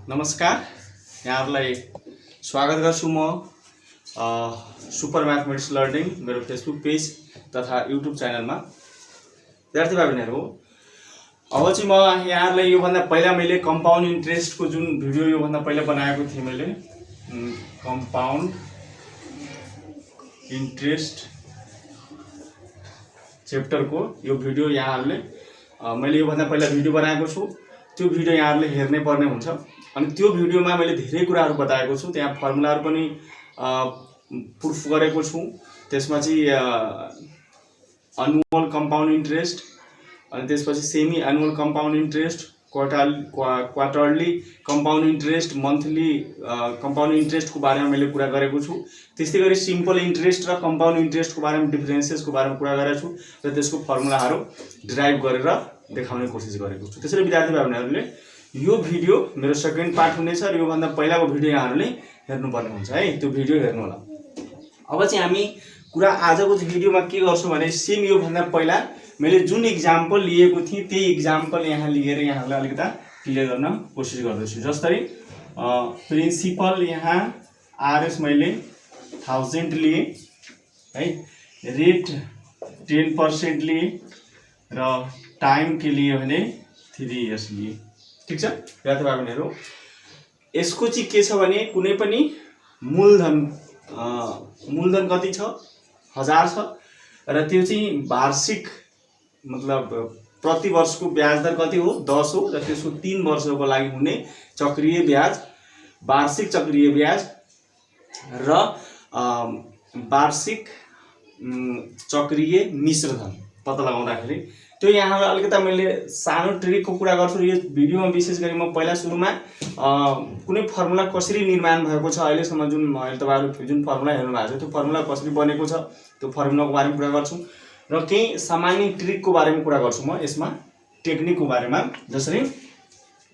नमस्कार, यहाँहरुलाई स्वागत गर्छु म सुपर म्याथमेटिक्स लर्निङ मेरो फेसबुक पेज तथा युट्युब च्यानलमा। विद्यार्थी भाइ बहिनीहरु, अब चाहिँ म यहाँहरुलाई यो भन्दा पहिला मैले कम्पाउन्ड इन्ट्रेस्टको जुन भिडियो यो भन्दा पहिला बनाएको थिएँ मैले कम्पाउन्ड इन्ट्रेस्ट च्याप्टरको यो भिडियो यहाँहरुले मैले यो भन्दा पहिला भिडियो बनाएको छु। त्यो भिडियो यहाँहरुले हेर्नै पर्ने हुन्छ। अनि त्यो भिडियोमा मैले धेरै कुराहरु बताएको छु, त्यहाँ फर्मुलाहरु पनि प्रुफ गरेको छु। त्यसमा चाहिँ एनुअल कम्पाउन्ड इन्ट्रेस्ट अनि त्यसपछि semi annual compound interest, quarterly compound interest, monthly compound इन्ट्रेस्टको बारेमा मैले कुरा गरेको छु। त्यस्तै गरी सिम्पल इन्ट्रेस्ट र कम्पाउन्ड इन्ट्रेस्टको बारेमा डिफरेन्सेसको बारेमा कुरा गरेको छु र त्यसको फर्मुलाहरु डिराइभ गरेर देखाउने कोसिस गरेको छु। त्यसैले विद्यार्थी भाइ बहिनीहरुले यो भिडियो मेरो सेकेन्ड पार्ट हुनेछ र यो भन्दा पहिलाको भिडियो यहाँहरुले हेर्नुपर्ने हुन्छ है। त्यो भिडियो हेर्नु होला। अब चाहिँ हामी कुरा आजको भिडियोमा के गर्छौं भने सेम यो भन्दा पहिला मैले जुन एक्जाम्पल लिएको थिएँ त्यही एक्जाम्पल यहाँ लिएर यहाँहरुलाई अलिकता क्लियर गर्न कोसिस गर्दैछु। जस्तै प्रिन्सिपल यहाँ आरएस मैले 1000 लिए है, रेट 10% लिए र टाइम के लिए भने 3 इयर्स लिए। ठीक छ विद्यार्थी भाइ बहिनीहरु, यसको चाहिँ के छ भने कुनै पनि मूलधन कति छ 1000 छ र त्यो चाहिँ वार्षिक मतलब प्रति वर्षको ब्याज दर कति हो 10 हो र त्यसको 3 वर्षको लागि हुने चक्रीय ब्याज, वार्षिक चक्रीय ब्याज र वार्षिक चक्रीय मिश्र धन पत्ता लगाउँदाखेरि त्यो यहाँ अलिकता मैले सानो ट्रिकको कुरा गर्छु। यो भिडियोमा विशेष गरी म पहिला सुरुमा कुनै फर्मुला कसरी निर्माण भएको छ अहिलेसम्म जुन मैले तपाईहरुले जुन फर्मुला हेर्नु भएको छ त्यो फर्मुला कसरी बनेको छ त्यो फर्मुलाको बारेमा कुरा गर्छु र केही सामान्य ट्रिकको बारेमा कुरा गर्छु म यसमा, टेक्निकको बारेमा। जसरी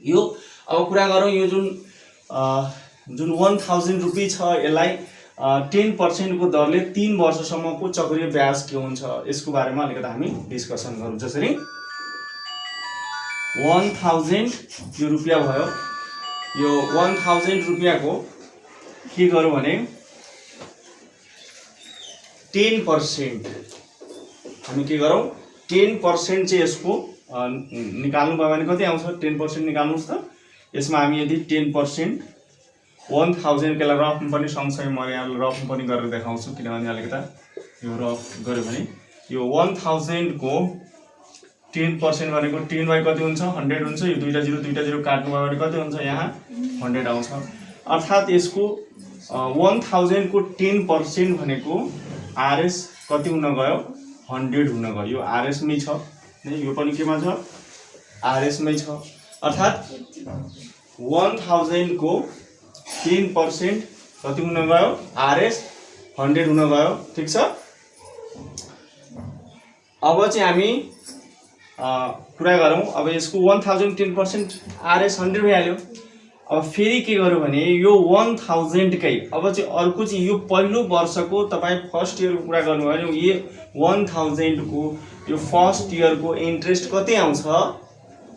यो अब कुरा गरौँ यो जुन 1000 रुपैयाँ छ यसलाई 10% को दरले 3 वर्षसम्मको चक्रीय ब्याज के हुन्छ यसको बारेमा अलिकता हामी डिस्कसन गरौँ। जसरी 1000 यो रुपैयाँ भयो, यो 1000 रुपैयाँको के गरौँ भने 10% हामी के गरौँ 10% चाहिँ यसको निकाल्नु भयो भने कति आउँछ 10% निकाल्नुस् त। यसमा हामी यदि 10% 1000 के रफ पनि सँगसँगै म यहाँ रफ पनि गरेर देखाउँछु किनभने अलिकता यो रफ गर्यो भने यो 1000 को 10% भनेको 10 बाइ कति हुन्छ 100 हुन्छ। यो दुईटा जिरो काट्नु भयो भने कति हुन्छ यहाँ 100 आउँछ। अर्थात यसको 1000 को 10% भनेको आरएस कति हुन गयो 100 हुन गयो। यो आरएस मै छ, यो पनि केमा छ आरएस मै छ। अर्थात 1000 को 10% कति हुन गयो आरएस 100 हुन गयो। ठीक छ। अब चाहिँ हामी कुरा गरौँ। अब यसको 1000 10% आरएस 100 भइहाल्यो। अब फेरि के गर्यो भने यो 1000 कै अब चाहिँ अर्को चाहिँ यो पहिलो वर्षको तपाई फर्स्ट इयर को कुरा गर्नु भयो भने यो 1000 को यो फर्स्ट इयर को इन्ट्रेस्ट कति आउँछ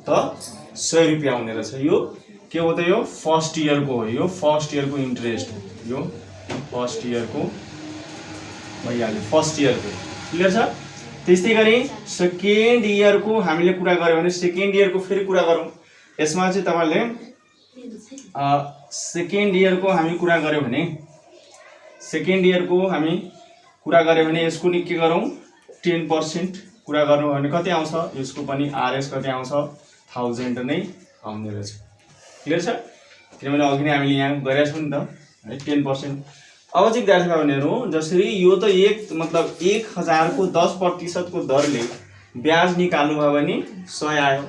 त 100 रुपैयाँ आउने रहेछ। यो के हो त यो फर्स्ट इयर को हो, यो फर्स्ट इयर को इन्ट्रेस्ट, यो फर्स्ट इयर को भइहाल्यो फर्स्ट इयर को। क्लियर छ। त्यस्तै गरी सेकेन्ड इयर को हामीले कुरा गर्यो भने सेकेन्ड इयर को फेरि कुरा गरौँ। यसमा चाहिँ तपाईले सेकेन्ड इयर को हामी कुरा गर्यो भने सेकेन्ड इयर को हामी कुरा गर्यो भने यसको नि के गरौँ 10% कुरा गर्नु भने कति आउँछ यसको पनि आरएस कति आउँछ 1000 नै आउने रहेछ। क्लियर छ। किनभने अघि नै हामीले यहाँ गरेका छौं नि त है 10%। अब चाहिँ विद्यार्थी भाइबहिनीहरू जसरी यो त एक मतलब 1000 को 10% को दरले ब्याज निकाल्नु भयो भने 100 आयो।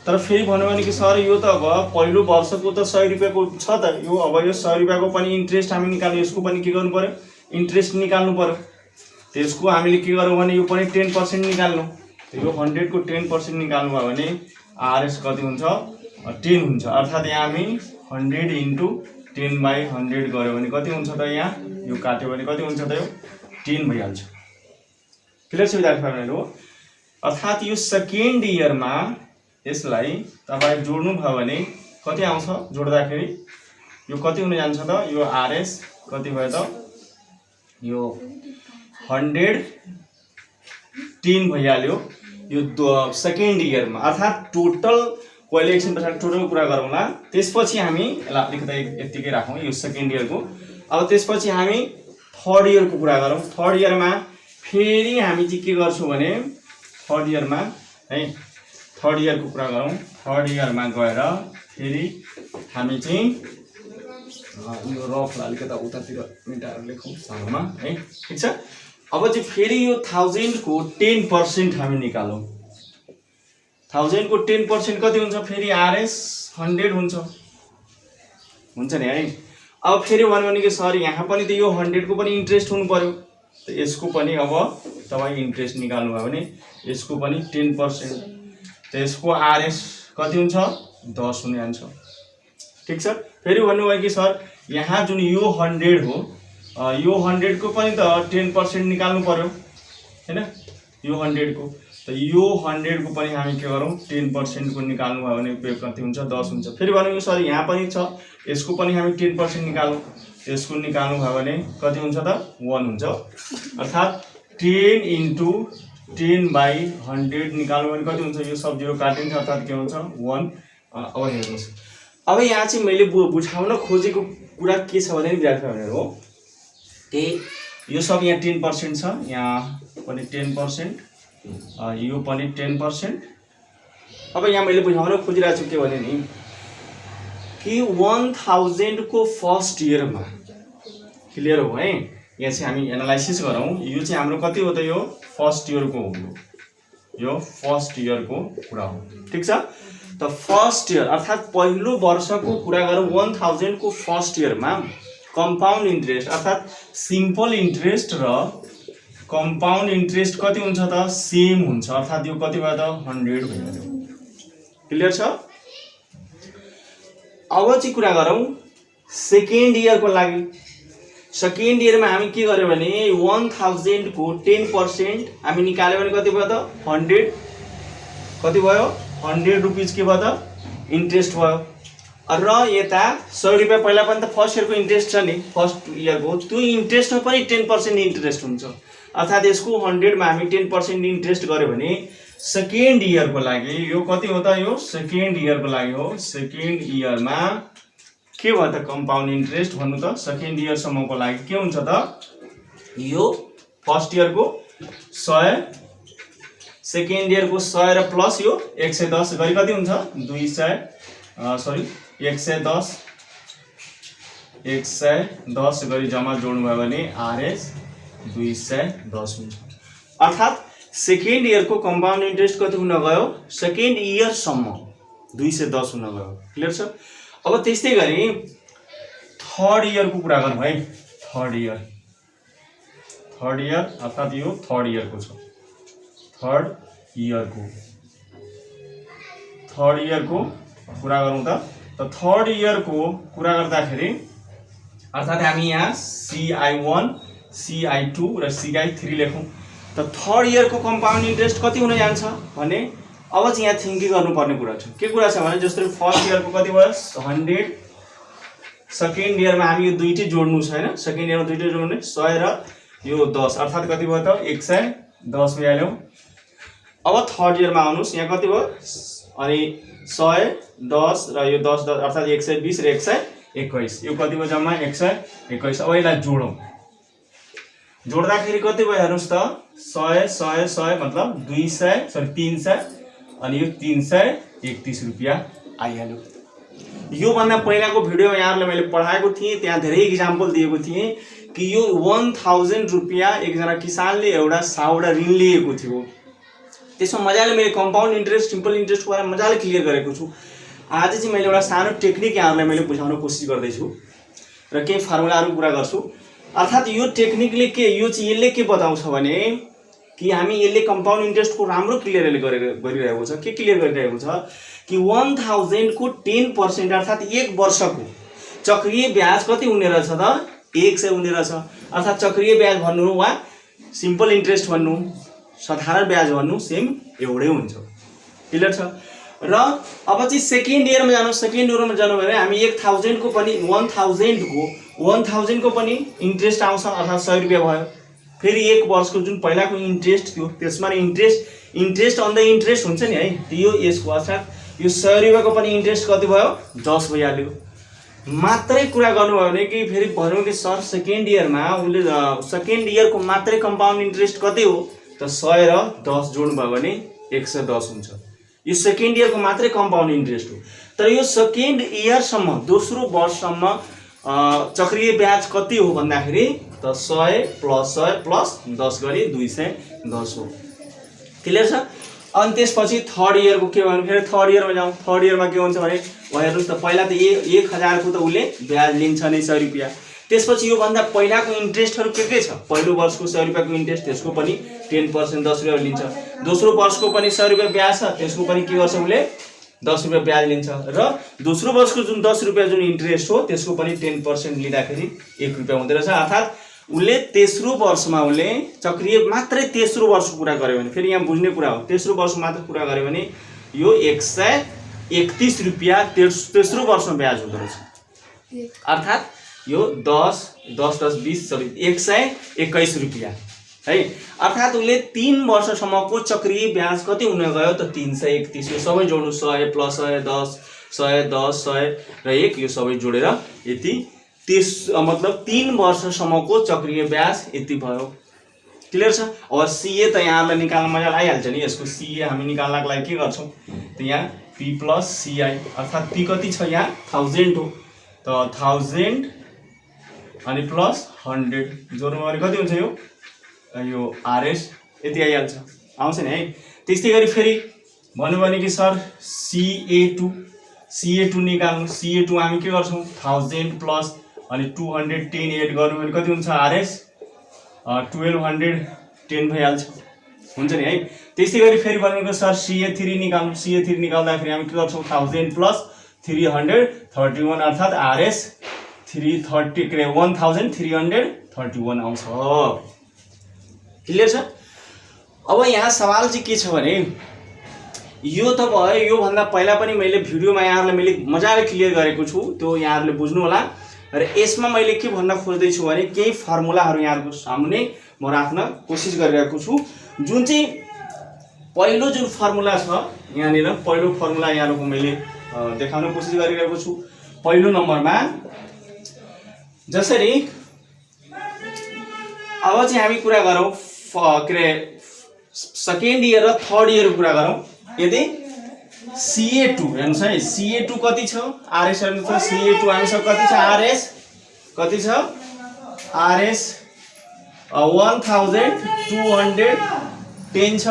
तर फेरि भन्नु भने कि सर यो त अब पहिलो वर्षको त 100 रुपैयाँको छ त, यो अब यो 100 रुपैयाँको पनि इन्ट्रेस्ट हामी निकाल्नु, यसको पनि के गर्नु पर्यो, इन्ट्रेस्ट निकाल्नु पर्यो। त्यसको हामीले के गरौँ भने यो पनि 10% निकाल्नु। यो 100 को 10% निकाल्नु भयो भने आरएस कति हुन्छ, 10 हुन्छ। अर्थात् यहाँ हामी 100 इन्टु 10/100 गऱ्यो भने कति हुन्छ त, यहाँ यो काट्यो भने कति हुन्छ त, यो 10 भइहाल्छ। क्लियर छ विद्यार्थी भाइबहिनीहरू। अर्थात् यो सेकेन्ड इयरमा यसलाई तपाईँ जोड्नु भयो भने कति आउँछ, जोड्दाखेरि यो कति हुन जान्छ त, यो आरएस कति भयो त, यो 110 भइहाल्यो यो सेकेन्ड इयरमा। अर्थात् टोटल कहिले एकछिन पछाडि टोटल कुरा गरौँला, त्यसपछि हामी यसलाई अलिकति यत्तिकै राखौँ यो सेकेन्ड इयरको। अब त्यसपछि हामी थर्ड इयरको कुरा गरौँ। थर्ड इयरमा फेरि हामी चाहिँ के गर्छौँ भने थर्ड इयरमा है, थर्ड इयरको कुरा गरौँ। थर्ड इयरमा गएर फेरि हामी चाहिँ यो रफलाई अलिकति उतातिर मेटाएर लेखौँ सानोमा है, ठिक छ। अब चाहिँ फेरि यो 1000 को 10% हामी निकालौँ। 1000 को 10% कति हुन्छ, फेरि आरएस 100 हुन्छ नि है। अब फेरि भन्यो भने कि सर यहाँ पनि त यो 100 को पनि इन्ट्रेस्ट हुनु पर्यो, त यसको पनि अब तपाईँ इन्ट्रेस्ट निकाल्नु भयो भने यसको पनि 10%, त यसको आरएस कति हुन्छ, 10 हुन जान्छ, ठिक छ। फेरि भन्नुभयो कि सर यहाँ जुन यो 100 हो, यो 100 को पनि त 10% निकाल्नु पर्यो हैन, यो 100 को, त यो 100 को पनि हामी के गरौँ, 10% को निकाल्नु भयो भने कति हुन्छ, 10 हुन्छ। फेरि भन्यो कि सर यहाँ पनि छ, यसको पनि हामी 10% निकालौँ, यसको निकाल्नु भयो भने कति हुन्छ त, 1 हुन्छ। अर्थात् 10 इन्टु 10/100 निकाल्नु भने कति हुन्छ, यो सब जिरो काटिन्छ, अर्थात् के हुन्छ 1। अब हेर्नुहोस्, अब यहाँ चाहिँ मैले बुझाउन खोजेको कुरा के छ भने विद्यार्थीहरू हो, त्यही यो सब यहाँ 10% छ, यहाँ पनि 10%, यो पनि 10%। अब यहाँ मैले बुझाउन खोजिरहेको छु के भने नि कि 1000 को फर्स्ट इयरमा क्लियर हो है। यहाँ चाहिँ हामी एनालाइसिस गरौँ, यो चाहिँ हाम्रो कति हो त, यो फर्स्ट इयरको हो, यो फर्स्ट इयरको कुरा हो, ठिक छ। त फर्स्ट इयर अर्थात् पहिलो वर्षको कुरा गरौँ। 1000 को फर्स्ट इयरमा कम्पाउन्ड इन्ट्रेस्ट अर्थात् सिम्पल इन्ट्रेस्ट र कम्पाउन्ड इन्ट्रेस्ट कति हुन्छ त, सेम हुन्छ। अर्थात् यो कति भयो त, 100 भइहाल्यो, क्लियर छ। अब चाहिँ कुरा गरौँ सेकेन्ड इयरको लागि। सेकेन्ड इयरमा हामी के गर्यो भने 1000 को 10% हामी निकाल्यो भने कति भयो त, 100 कति भयो, 100 रुपिज के भयो त, इन्ट्रेस्ट भयो। र यता 100 रुपियाँ पहिला पनि त फर्स्ट इयरको इन्ट्रेस्ट छ नि, फर्स्ट इयरको त्यो इन्ट्रेस्टमा पनि 10% इन्ट्रेस्ट हुन्छ। अर्थात् यसको 100 मा हामी 10% इन्ट्रेस्ट गर्यो भने सेकेन्ड इयरको लागि यो कति हो त, यो सेकेन्ड इयरको लागि हो। सेकेन्ड इयरमा के भयो त, कम्पाउन्ड इन्ट्रेस्ट भन्नु त, सेकेन्ड इयरसम्मको लागि के हुन्छ त, यो फर्स्ट इयरको 100, सेकेन्ड इयरको 100 र प्लस यो 110 गरी कति हुन्छ, 110 गरी जम्मा जोड्नु भयो भने आरएस 210 हुन्छ। अर्थात् सेकेन्ड इयरको कम्पाउन्ड इन्ट्रेस्ट कति हुन गयो, सेकेन्ड इयरसम्म 210 हुन गयो, क्लियर छ। अब त्यस्तै गरी थर्ड इयरको कुरा गरौँ है। थर्ड इयर अर्थात् यो थर्ड इयरको छ। थर्ड इयरको कुरा गरौँ त थर्ड इयरको कुरा गर्दाखेरि अर्थात् हामी यहाँ CI1 CI2 र CI3 लेखौँ। त थर्ड इयरको कम्पाउन्ड इन्ट्रेस्ट कति हुन जान्छ भने अब चाहिँ यहाँ थिङ्किङ गर्नुपर्ने कुरा छ। के कुरा छ भने जस्तै फर्स्ट इयरको कति भयो 100, सेकेन्ड इयरमा हामी यो दुईटै जोड्नु छ हैन, सेकेन्ड इयरमा दुईटै जोड्ने 100 र यो 10 अर्थात् कति भयो त 110 भइहाल्यो। अब थर्ड इयरमा आउनुस्, यहाँ कति भयो अनि 110 र यो 10 अर्थात् 120 र 121 यो कति भयो जम्मा 121। अब यसलाई जोडौँ, जोड्दाखेरि कति भयो हेर्नुस् त 100 मतलब 300 अनि यो 331 रुपियाँ आइहाल्यो। योभन्दा पहिलाको भिडियोमा यहाँहरूलाई मैले पढाएको थिएँ, त्यहाँ धेरै इक्जाम्पल दिएको थिएँ कि यो 1000 रुपियाँ एकजना किसानले एउटा साउडा ऋण लिएको थियो। त्यसमा मजाले मैले कम्पाउन्ड इन्ट्रेस्ट, सिम्पल इन्ट्रेस्टको बारेमा मजाले क्लियर गरेको छु। आज चाहिँ मैले एउटा सानो टेक्निक यहाँहरूलाई मैले बुझाउन कोसिस गर्दैछु र केही फर्मुलाहरू कुरा गर्छु। अर्थात् यो टेक्निकले यसले के बताउँछ भने कि हामी यसले कम्पाउन्ड इन्ट्रेस्टको राम्रो क्लियर गरिरहेको छ। के क्लियर गरिरहेको छ कि 1000 को 10% अर्थात् 1 वर्षको चक्रीय ब्याज कति हुने रहेछ त 100 हुने रहेछ। अर्थात् चक्रीय ब्याज भन्नु वा सिम्पल इन्ट्रेस्ट भन्नु, साधारण ब्याज भन्नु सेम एउटै हुन्छ। क्लियर छ। र अब चाहिँ सेकेन्ड इयरमा जानु। सेकेन्ड इयरमा जानु भने हामी 1000 को पनि 1000 को पनि इन्ट्रेस्ट आउँछ, अर्थात् 100 रुपियाँ भयो। फेरि 1 वर्षको जुन पहिलाको इन्ट्रेस्ट थियो त्यसमा इन्ट्रेस्ट अन द इन्ट्रेस्ट हुन्छ नि है, त्यो यसको अर्थात् यो 100 रुपियाँको पनि इन्ट्रेस्ट कति भयो 10 भइहाल्यो। मात्रै कुरा गर्नुभयो भने कि फेरि भनौँ कि सर सेकेन्ड इयरमा उसले सेकेन्ड इयरको मात्रै कम्पाउन्ड इन्ट्रेस्ट कति हो त 100 र 10 जोड्नुभयो भने 110 हुन्छ। यो सेकेन्ड इयरको मात्रै कम्पाउन्ड इन्ट्रेस्ट हो। तर यो सेकेन्ड इयरसम्म दोस्रो वर्षसम्म चक्रीय ब्याज कति हो भन्दाखेरि त 100 प्लस 100 प्लस 10 गरी 210 हो। क्लियर छ। अनि त्यसपछि थर्ड इयरको के भन्नु, फेरि थर्ड इयरमा जाउँ। थर्ड इयरमा के हुन्छ भने हेर्नुहोस् त पहिला त 1000 को त उसले ब्याज लिन्छ नै 100 रुपियाँ। त्यसपछि योभन्दा पहिलाको इन्ट्रेस्टहरू के छ, पहिलो वर्षको 100 रुपियाँको इन्ट्रेस्ट त्यसको पनि 10% 10 रुपियाँ लिन्छ। दोस्रो वर्षको पनि 100 रुपियाँ ब्याज छ, त्यसको पनि के गर्छ उसले 10 रुपियाँ ब्याज लिन्छ। र दोस्रो वर्षको जुन 10 रुपियाँ जुन इन्ट्रेस्ट हो त्यसको पनि 10% लिँदाखेरि 1 रुपियाँ हुँदो रहेछ। अर्थात् उसले तेस्रो वर्षमा उसले चक्रीय मात्रै तेस्रो वर्षको कुरा गर्यो भने, फेरि यहाँ बुझ्ने कुरा हो, तेस्रो वर्ष मात्र कुरा गर्यो भने यो 131 रुपियाँ तेस्रो वर्षमा ब्याज हुँदो रहेछ। अर्थात् यो 10 10 10 20 121 रुपियाँ है। अर्थात् उसले 3 वर्षसम्मको चक्रीय ब्याज कति हुन गयो त 331। यो सबै जोड्नु 100 प्लस 100 10 110 100 र 1 यो सबै जोडेर यति मतलब 3 वर्षसम्मको चक्रीय ब्याज यति भयो। क्लियर छ। अब सीए त यहाँलाई निकाल्न मजाले आइहाल्छ नि। यसको सीए हामी निकाल्नको लागि के गर्छौँ त यहाँ पी प्लस सीआई, अर्थात् पी कति छ यहाँ 1000 हो त 1000 अनि प्लस 100 जोड्नु भने कति हुन्छ यो आरएस यति आइहाल्छ, आउँछ नि है। त्यस्तै गरी फेरि भन्नु भने कि सर CA2 निकाल्नु। CA2 हामी के गर्छौँ 1000 प्लस अनि 210 एड गर्नु भने कति हुन्छ आरएस 1210 भइहाल्छ, हुन्छ नि है। त्यस्तै गरी फेरि भन्नु सर CA3 निकाल्नु। CA3 निकाल्दाखेरि हामी के गर्छौँ 1000 प्लस 331 अर्थात् आरएस 1331 आउँछ। क्लियर छ। अब यहाँ सवाल चाहिँ के छ भने यो त भयो, योभन्दा पहिला पनि मैले भिडियोमा यहाँहरूलाई मैले मजाले क्लियर गरेको छु, त्यो यहाँहरूले बुझ्नु होला। र यसमा मैले के भन्न खोज्दैछु भने केही फर्मुलाहरू यहाँहरूको सामने म राख्न कोसिस गरिरहेको छु। जुन चाहिँ पहिलो जुन फर्मुला छ यहाँनिर, पहिलो फर्मुला यहाँहरूको मैले देखाउन कोसिस गरिरहेको छु। पहिलो नम्बरमा जसरी अब चाहिँ हामी कुरा गरौँ के अरे सेकेन्ड इयर र थर्ड इयरको कुरा गरौँ। यदि CA2 हेर्नुहोस् है, CA2 कति छ आरएस हेर्नुहोस् त, CA2 हामीसँग कति छ आरएस कति छ आरएस 1210 छ।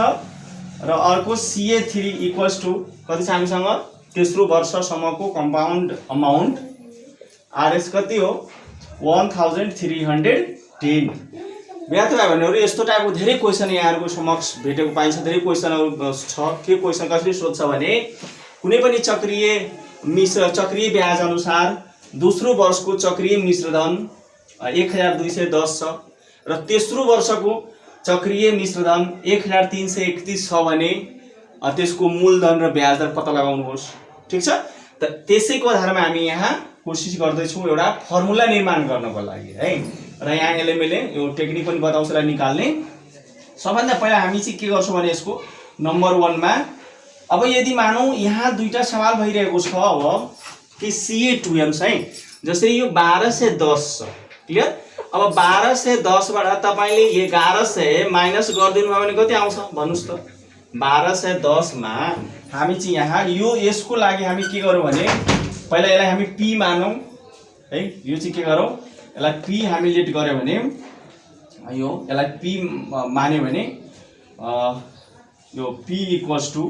र अर्को CA3 इक्वल्स टु कति छ हामीसँग तेस्रो वर्षसम्मको कम्पाउन्ड अमाउन्ट आरएस कति हो 1310। याद भयो भनेहरू यस्तो टाइपको धेरै क्वेसन यहाँहरूको समक्ष भेटेको पाइन्छ। धेरै क्वेसनहरू छ। के क्वेसन कसरी सोध्छ भने कुनै पनि चक्रीय ब्याज अनुसार दोस्रो वर्षको चक्रीय मिश्रधन 1210 छ र तेस्रो वर्षको चक्रीय मिश्रधन 1331 छ भने त्यसको मूलधन र ब्याज दर पत्ता लगाउनुहोस्। ठिक छ। त त्यसैको आधारमा हामी यहाँ कोसिस गर्दैछौँ एउटा फर्मुला निर्माण गर्नको लागि है। र यहाँ यसले मैले यो टेक्निक पनि बताउँछु यसलाई निकाल्ने। सबभन्दा पहिला हामी चाहिँ के गर्छौँ भने यसको नम्बर 1 मा अब यदि मानौँ यहाँ दुईटा सवाल भइरहेको छ अब कि CA2 हेर्नुहोस् है, जस्तै यो 1210 छ। क्लियर। अब 1210 बाट तपाईले 1100 माइनस गरिदिनु भयो भने कति आउँछ भन्नुस् त। 1210 मा हामी चाहिँ यहाँ यो यसको लागि हामी के गरौँ भने पहिला यसलाई हामी p मानौं है, यो चाहिँ के गरौँ, यसलाई p हामीले गर्यो भने यो यसलाई p मान्यो भने यो p इक्वल्स टु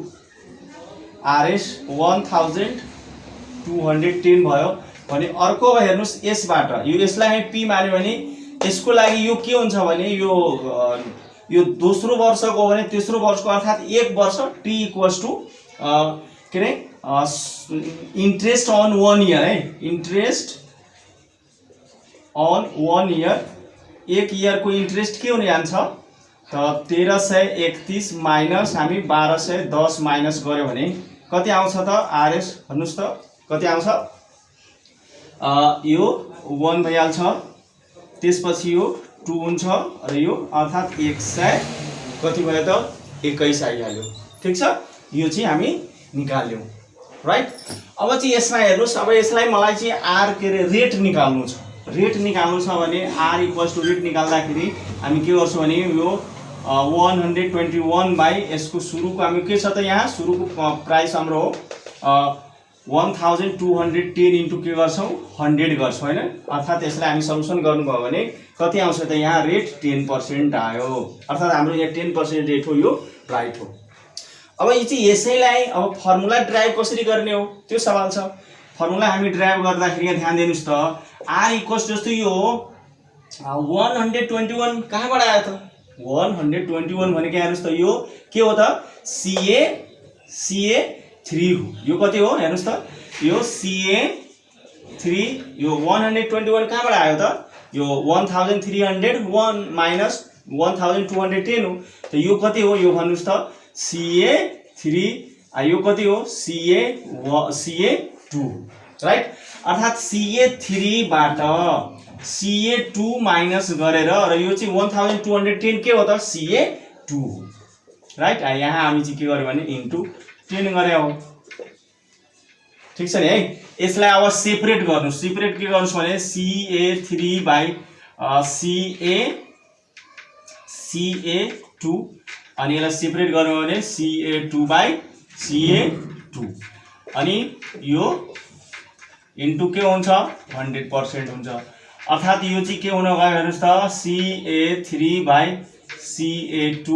RS 1210 भयो भने अर्को हेर्नुस् यसबाट यो यसलाई हामी p मान्यो भने यसको लागि यो के हुन्छ भने यो दोस्रो वर्षको हो भने तेस्रो वर्षको अर्थात् 1 वर्ष t इक्वल्स टु के रे इन्ट्रेस्ट अन 1 इयर है, इन्ट्रेस्ट अन 1 इयर, 1 इयर को इन्ट्रेस्ट के हुने जान्छ त 1331 माइनस हामी 1210 माइनस गर्यो भने कति आउँछ त RS भन्नुस् त कति आउँछ, यो 1 भइहाल्छ, त्यसपछि यो 2 हुन्छ र यो अर्थात् 100 कति भयो त 21 आइहाल्यो। ठीक छ, यो चाहिँ हामी निकाल्यौं राइट। अब चाहिँ यसमा हेर्नुस्, अब यसलाई मलाई चाहिँ r के रे रेट निकाल्नु छ, रेट निकाल्नु छ भने r इक्वल्स टु रेट निकाल्दाखेरि हामी के गर्छौं भने यो 121 बाई यसको सुरुको हामी के छ त यहाँ सुरुको प्राइस हाम्रो हो 1210 इन्टु के गर्छौं 100 गर्छौं हैन, अर्थात् यसलाई हामी सल्युसन गर्नुभयो भने कति आउँछ त यहाँ रेट 10% आयो, अर्थात् हाम्रो यहाँ 10% रेट हो, यो राइट हो। अब यो चाहिँ यसैलाई अब फर्मुला ड्राइभ कसरी गर्ने हो त्यो सवाल छ। फर्मुला हामी ड्राइभ गर्दाखेरि यहाँ ध्यान दिनुस् त r इक्वल्स जस्तो यो 121 कहाँबाट आयो त 121 भनेको हेर्नुस् त यो के हो त CA3 हो, यो कति हो हेर्नुस् त यो CA3, यो 121 कहाँबाट आयो त यो 1301 माइनस 1210 हो, त यो कति हो यो भन्नुस् त CA3, यो कति हो CA2 राइट, अर्थात् CA3 बाट CA2 माइनस गरेर र यो चाहिँ 1210 के हो त CA2 राइट। यहाँ हामी चाहिँ के गर्यो भने इन्टु 10 गरे हो। ठीक छ नि है, यसलाई अब सेपरेट गर्नु, सेपरेट के गर्नुस् भने CA3 बाई CA2 अनि यसलाई सेपरेट गर्नु भने CA2 बाई CA2 अनि यो इन्टु के हुन्छ 100% हुन्छ, अर्थात् यो चाहिँ के हुन गयो हेर्नुस् त CA3 by CA2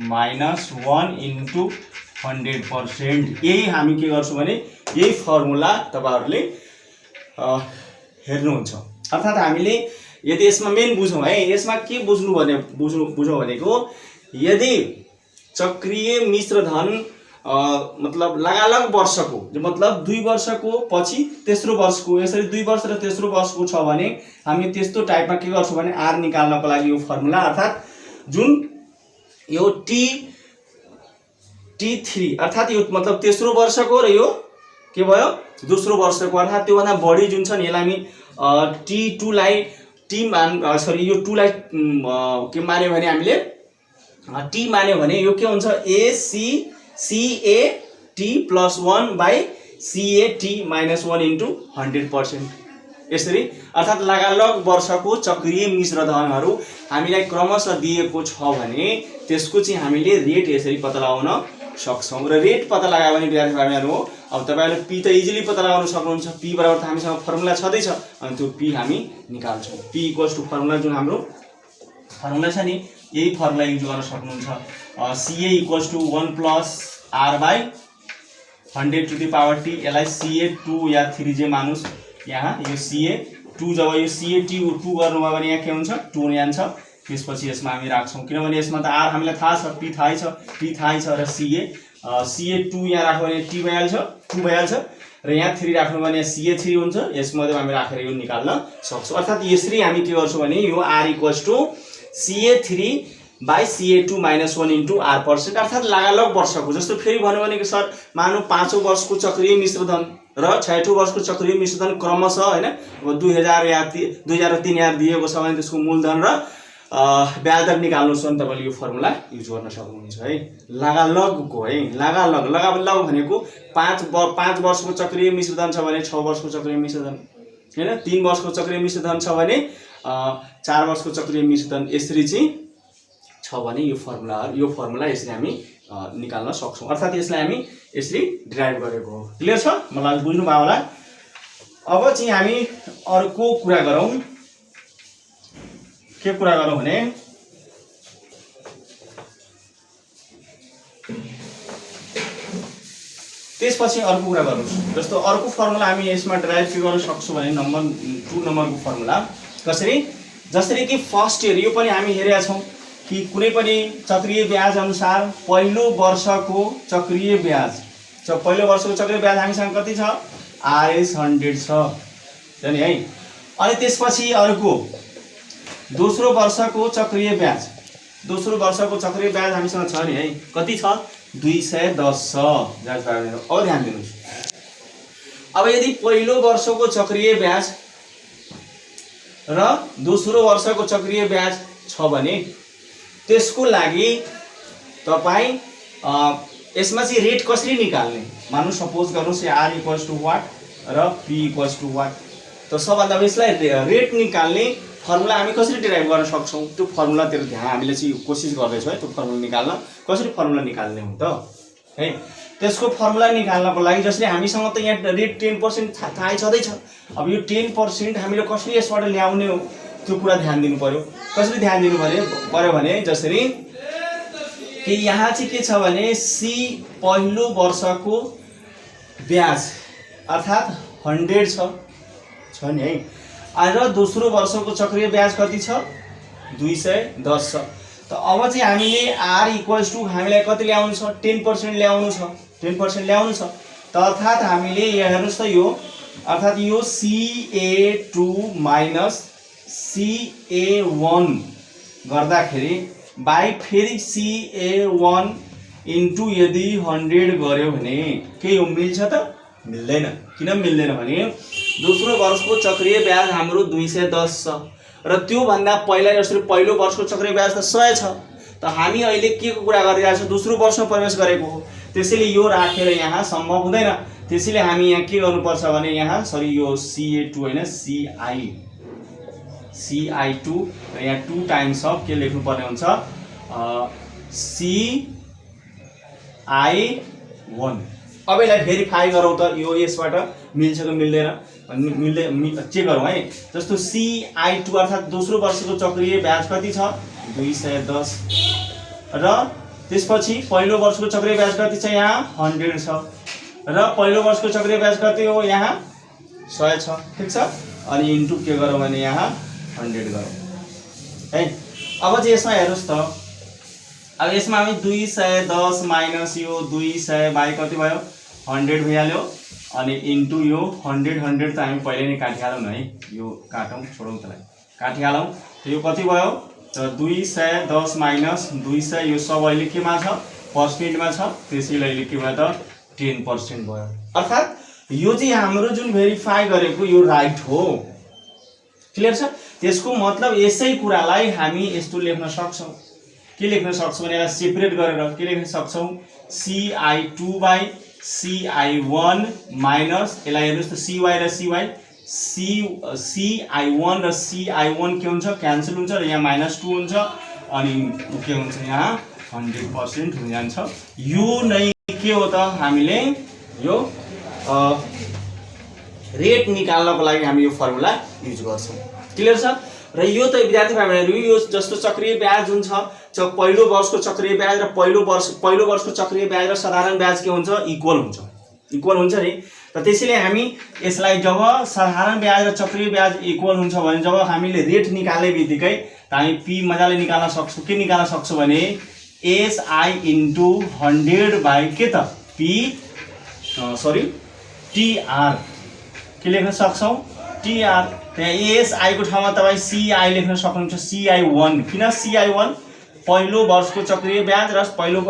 minus 1 into 100%। यही हामी के गर्छौँ भने यही फर्मुला तपाईहरुले हेर्नुहुन्छ, अर्थात् हामीले यदि यसमा मेन बुझौँ है, यसमा के बुझौँ भनेको यदि चक्रीय मिश्रधन मतलब लगालग वर्षको मतलब 2 वर्षको पछि तेस्रो वर्षको यसरी 2 वर्ष र तेस्रो वर्षको छ भने हामी त्यस्तो टाइपमा के गर्छौं भने r निकाल्नको लागि यो फर्मुला अर्थात् जुन यो T3 अर्थात् यो मतलब तेस्रो वर्षको र यो के भयो दोस्रो वर्षको अर्थात् त्यो भन्दा बढी जुन छ नि यसलाई हामी T2 लाई यो 2 लाई के मान्यो भने हामीले T मान्यो भने यो के हुन्छ CAT plus 1 by CAT minus 1 into 100%। यसरी अर्थात् लगालग वर्षको चक्रीय मिश्रधनहरु हामीलाई क्रमशः दिएको छ भने त्यसको चाहिँ हामीले रेट यसरी पत्ता लगाउन सक्छौं र रेट पत्ता लगायो भने विद्यार्थीहरु हो अब तपाईहरुले p त इजिली पत्ता लगाउन सक्नुहुन्छ। p बराबर त हामीसँग फर्मुला छदै छ अनि त्यो p हामी निकाल्छौं। p फर्मुला जुन हाम्रो फर्मुला छ नि यही फर्मुला युज गर्न सक्नुहुन्छ। CA = 1 plus r by 100 to the power t, यसलाई CA2 या 3j मानुस्। यहाँ यो CA2 जब यो CA2 गर्नुभयो भने यहाँ के हुन्छ 2 जान्छ, त्यसपछि यसमा हामी राख्छौं किनभने यसमा त r हामीलाई थाहा छ, p थाहै छ र CA2 यहाँ राख्यो भने t भइहाल्छ 2 भइहाल्छ र यहाँ 3 राख्नु भने CA3 हुन्छ। यसमध्ये हामी राखेर यो निकाल्न सक्छौं। अर्थात् यसरी हामी के गर्छौं भने यो r = CA3 by CA2 minus 1 into r%, अर्थात् लगालग वर्षको जस्तो फेरि भन्नु भने सर मानौ 5औं वर्षको चक्रीय मिश्रधन र 6औं वर्षको चक्रीय मिश्रधन क्रमशः हैन 2000 या 2003 दिएको छ भने त्यसको मूलधन र ब्याज दर निकाल्नु छ भने तपाईले यो फर्मुला युज गर्न सक्नुहुन्छ है। लगालगको है लगालग भनेको 5 वर्षको चक्रीय मिश्रधन छ भने 6 वर्षको चक्रीय मिश्रधन हैन, 3 वर्षको चक्रीय मिश्रधन छ भने 4 वर्षको चक्रीय मिश्रधन यसरी चाहिँ छ भने यो फर्मुला यसरी हामी निकाल्न सक्छौं। अर्थात् यसलाई हामी यसरी ड्राइभ गरेको हो। क्लियर छ? मलाई बुझ्नु भयो होला। अब चाहिँ हामी अर्को कुरा गरौँ। के कुरा गरौँ भने त्यसपछि अर्को कुरा गरौँ। जस्तो अर्को फर्मुला हामी यसमा ड्राइभ के गर्न सक्छौँ भने नम्बर 2 नम्बरको फर्मुला कसरी, जसरी कि फर्स्ट इयर यो पनि हामी हेरेका छौँ कि कुनै पनि चक्रीय ब्याज अनुसार पहिलो वर्षको चक्रीय ब्याज हामीसँग कति छ, RS 100 छ नि है। अनि त्यसपछि अर्को दोस्रो वर्षको चक्रीय ब्याज हामीसँग छ नि है, कति छ, 210 छ। अब ध्यान दिनुहोस्, अब यदि पहिलो वर्षको चक्रीय ब्याज र दोस्रो वर्षको चक्रीय ब्याज छ भने त्यसको लागि तपाईं यसमा चाहिँ रेट कसरी निकाल्ने, मान्नु सपोज गर्नुहोस् R = वाट र P = वाट। त सबभन्दा यसलाई रेट निकाल्ने फर्मुला हामी कसरी डिराइभ गर्न सक्छौँ, त्यो फर्मुलातिर ध्यान हामीले चाहिँ कोसिस गर्दैछौँ है। त्यो फर्मुला निकाल्न कसरी फर्मुला निकाल्ने हो त है, त्यसको फर्मुला निकाल्नको लागि जसले हामीसँग त यहाँ रेट 10% थाहै छँदैछ। अब यो 10% हामीले कसरी यसबाट ल्याउने हो त्यो कुरा ध्यान दिनु पर्यो। कसरी ध्यान दिनु पर्यो भने जसरी कि यहाँ चाहिँ के छ भने C पहिलो वर्षको ब्याज अर्थात् 100 छ नि है, र दोस्रो वर्षको चक्रीय ब्याज कति छ, 210 छ। त अब चाहिँ हामीले R = हामीलाई कति ल्याउनु छ, 10% ल्याउनु छ। त अर्थात् हामीले यहाँ हेर्नुहोस् त यो अर्थात् यो CA2 - CA1 गर्दाखेरि बाई फेरि CA1 इन्टु यदि 100 गर्यो भने के यो मिल्छ त, मिल्दैन। किन मिल्दैन भने दोस्रो वर्षको चक्रीय ब्याज हाम्रो 210 छ र त्यो भन्दा पहिला जसरी पहिलो वर्षको चक्रीय ब्याज त 100 छ। त हामी अहिले के को कुरा गरिरहेको छौँ, दोस्रो वर्षमा प्रवेश गरेको हो, त्यसैले यो राखेर यहाँ सम्भव हुँदैन। त्यसैले हामी यहाँ के गर्नुपर्छ भने यहाँ यो CA2 हैन CI2 र यहाँ 2 टाइम्स अफ के लेख्नु पर्ने हुन्छ, CI1। अब यसलाई भेरिफाई गरौँ त यो यसबाट मिल्छ कि मिल्दैन चेक गरौँ है। जस्तो CI2 अर्थात् दोस्रो वर्षको चक्रीय ब्याज कति छ, 210 र त्यसपछि पहिलो वर्षको चक्रीय ब्याज कति छ, यहाँ 100 छ र पहिलो वर्षको चक्रीय ब्याज कति हो, यहाँ 100 छ। ठिक छ। अनि इन्टु के गरौँ भने यहाँ 100 गरौँ है। अब चाहिँ यसमा हेर्नुहोस् त, अब यसमा हामी 210 माइनस यो 200 बाई कति भयो, 100 भइहाल्यो। अनि इन्टु यो 100 त हामी पहिले नै काटिहालौँ न है, यो काटौँ छोडौँ त्यसलाई, काटिहालौँ। यो कति भयो त, 210 माइनस 200 यो सब अहिले केमा छ, पर्सेन्टमा छ, त्यसैले अहिले के भयो त, 10% भयो। अर्थात् यो चाहिँ हाम्रो जुन भेरिफाई गरेको यो राइट हो। क्लियर छ। त्यसको मतलब यसै कुरालाई हामी यस्तो लेख्न सक्छौँ, के लेख्न सक्छौँ भने यसलाई सेपरेट गरेर के लेख्न सक्छौँ, CI2 बाई CI1 माइनस यसलाई हेर्नुहोस् त CY र CI1 र CI1 के हुन्छ, क्यान्सल हुन्छ र यहाँ -2 हुन्छ अनि के हुन्छ, यहाँ 100% हुन जान्छ। यो नै के हो त, हामीले यो रेट निकाल्नको लागि हामी यो फर्मुला युज गर्छौँ। क्लियर छ। र यो त विद्यार्थी भाइहरु यो जस्तो चक्रीय ब्याज हुन्छ, पहिलो वर्षको चक्रीय ब्याज र पहिलो वर्षको चक्रीय ब्याज र साधारण ब्याज के हुन्छ, इक्वल हुन्छ नि। त त्यसैले हामी यसलाई जब साधारण ब्याज र चक्रीय ब्याज इक्वल हुन्छ भने जब हामीले रेट निकाल्ने बित्तिकै हामी P मजाले निकाल्न सक्छौँ। के निकाल्न सक्छौँ भने SI * 100 बाई के त TR के लेख्न सक्छौँ, TR। त्यहाँ SI को ठाउँमा तपाईँ CI लेख्न सक्नुहुन्छ, CI1। किन CI1, पहिलो वर्षको चक्रीय ब्याज र पहिलो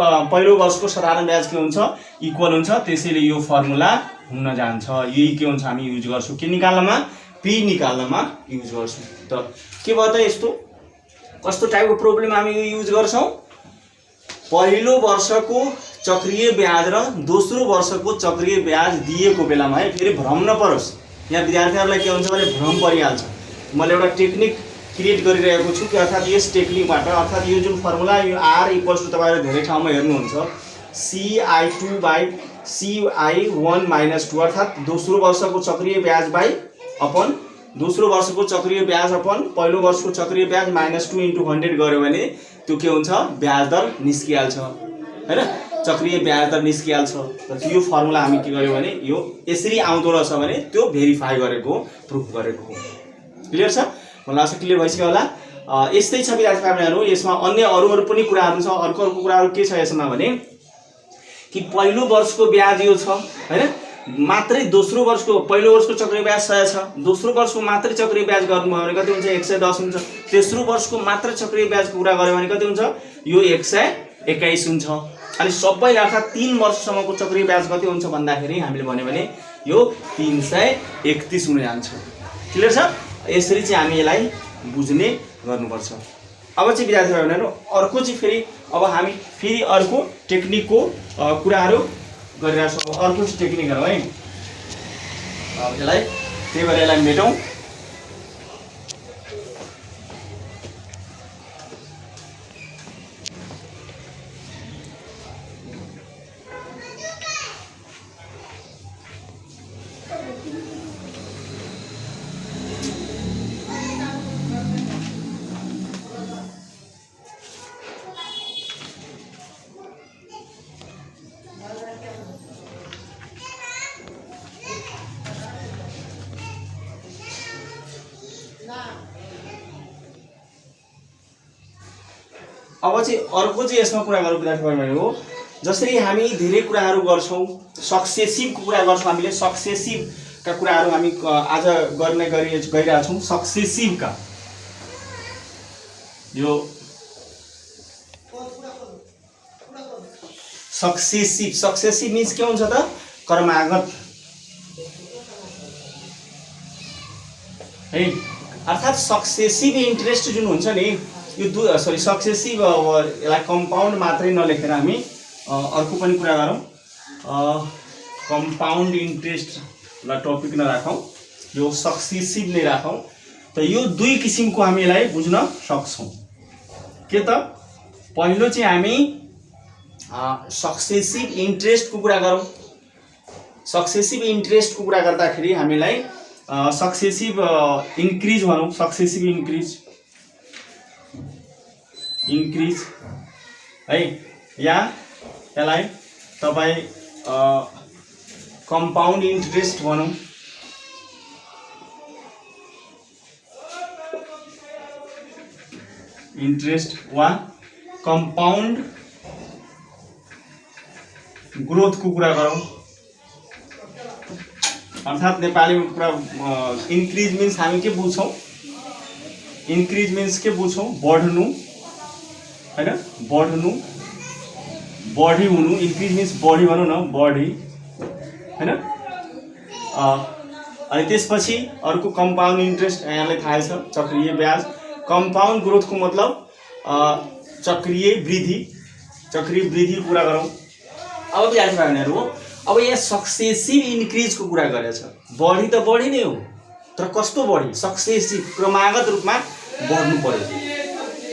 वर्षको साधारण ब्याज के हुन्छ, इक्वल हुन्छ। त्यसैले यो फर्मुला हुन जान्छ। यही के हुन्छ, हामी युज गर्छौँ के निकाल्नमा, P निकाल्नमा युज गर्छौँ। त के भयो त, यस्तो कस्तो टाइपको प्रब्लम हामी युज गर्छौँ, पहिलो वर्षको चक्रीय ब्याज र दोस्रो वर्षको चक्रीय ब्याज दिएको बेलामा है, फेरि भ्रम नपरोस्। यहाँ विद्यार्थीहरूलाई के हुन्छ भने भ्रम परिहाल्छ। मैले एउटा टेक्निक क्रिएट गरिरहेको छु कि अर्थात् यस टेक्निकबाट अर्थात् यो जुन फर्मुला यो R = तपाईहरु धेरै ठाउँमा हेर्नुहुन्छ CI2 बाई CI1 - 2 अर्थात् दोस्रो वर्षको चक्रीय ब्याज बाई अपन दोस्रो वर्षको चक्रीय ब्याज अपन पहिलो वर्षको चक्रीय ब्याज -2 × 100 गर्यो भने त्यो के हुन्छ ब्याज दर निस्किहाल्छ हैन चक्रीय ब्याज दर निस्किहाल्छ। र यो फर्मुला हामी के गर्यो भने यो यसरी आउँदो रहेछ भने त्यो भेरिफाई गरेको प्रुफ गरेको हो। क्लियर छ मलाई लाग्छ क्लियर भइसक्यो होला। यस्तै छ विद्यार्थीहरु यसमा अन्य अरु पनि कुराहरु छ। अर्को कुराहरु के छ यसमा भने कि पहिलो वर्षको ब्याज यो छ हैन मात्रै दोस्रो वर्षको पहिलो वर्षको चक्रीय ब्याज 100 छ दोस्रो वर्षको मात्रै चक्रीय ब्याज गर्नुभयो भने कति हुन्छ 110 हुन्छ तेस्रो वर्षको मात्र चक्रीय ब्याजको कुरा गर्यो भने कति हुन्छ यो 121 हुन्छ। अनि सबैले अर्थात 3 वर्षसम्मको चक्रीय ब्याज कति हुन्छ भन्दाखेरि हामीले भन्यो भने यो 331 हुन जान्छ। क्लियर छ यसरी चाहिँ हामी यसलाई बुझ्ने गर्नुपर्छ। अब चाहिँ विद्यार्थीहरु अर्को चाहिँ फेरि अब हामी फेरि अर्को टेक्निकको कुराहरु गरिरहेका छौं। अर्को चाहिँ टेक्निक हो है अब यसलाई त्यही भएर यसलाई मेटौं। अब चाहिँ अर्को चाहिँ यसमा कुरा गरौँ विद्यार्थीहरु हो जसरी हामी धेरै कुराहरु गर्छौं सक्सेसिभको कुरा गर्छौं हामीले सक्सेसिभ का कुराहरु हामी आज गर्ने गरिरहेका छौं। सक्सेसिभ का यो सक्सेसिभ मीन्स के हुन्छ त क्रमागत है अर्थात सक्सेसिभ इन्ट्रेस्ट जुन हुन्छ नि यो सक्सेसिभ यसलाई कम्पाउन्ड मात्रै नलेखेर हामी अर्को पनि कुरा गरौँ। कम्पाउन्ड इन्ट्रेस्ट ला टपिक नराखौं यो सक्सेसिभ नै राखौं। त यो दुई किसिमको हामी यसलाई बुझ्न सक्छौं के त पहिलो चाहिँ हामी सक्सेसिभ इन्ट्रेस्ट को कुरा गरौँ। सक्सेसिभ इन्ट्रेस्ट को कुरा गर्दाखेरि हामीलाई सक्सेसिभ इन्क्रिज भनौं सक्सेसिभ इन्क्रिज है या यसलाई तपाई कम्पाउन्ड इन्ट्रेस्ट भनौं। इन्ट्रेस्ट वा कम्पाउन्ड ग्रोथ को कुरा गरौं अर्थात नेपाली में कुरा इन्क्रिज मीन्स हामी के बुझ्छौं इन्क्रिज मीन्स के बुझ्छौं बढ्नु हैन बढ्नु बढी हुनु इन्क्रिज मीन्स बढी भनौं न बढी हैन। अनि त्यसपछि अर्को कम्पाउन्ड इन्ट्रेस्ट यहाँलाई थाहा छ चक्रीय ब्याज। कम्पाउन्ड ग्रोथ को मतलब चक्रीय वृद्धि कुरा गरौं। अब विद्यार्थीहरु अब यहाँ सक्सेसिभ इन्क्रिज को कुरा गरेछ बढी त बढी नै हो तर कस्तो बढी सक्सेसिभ क्रमागत रूपमा बढ्नु पर्यो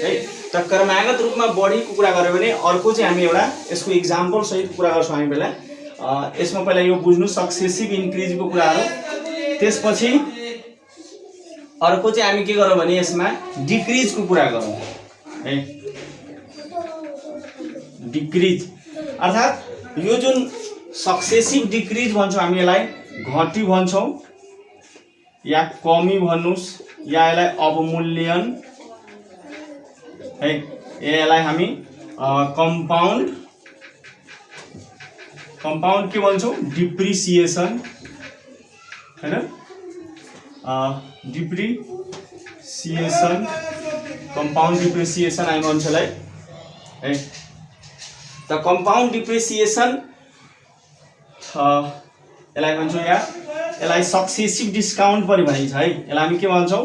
है। त क्रमागत रूपमा बढी को कुरा गर्यो भने अर्को चाहिँ हामी एउटा यसको एक्जाम्पल सहित कुरा गर्छौं। हामी पहिला यसमा पहिला यो बुझ्नु सक्सेसिभ इन्क्रिज को कुराहरु त्यसपछि अर्को चाहिँ हामी के गरौँ भने यसमा डिक्रिज को कुरा गरौँ है। डिक्रिज अर्थात यो जुन सक्सेसिभ डिक्रिज भन्छौं हामी यसलाई घटी भन्छौं या कमी भन्नुस् या यसलाई अवमूल्यन है यसलाई हामी कम्पाउन्ड के भन्छौं डिप्रिसिएसन हैन डिप्रिसिएसन कम्पाउन्ड डिप्रिसिएसन हामी भन्छौँलाई है। त कम्पाउन्ड डिप्रिसिएसन यसलाई भन्छौं या यसलाई सक्सेसिभ डिस्काउन्ट पनि भनिन्छ है। यसलाई हामी के भन्छौं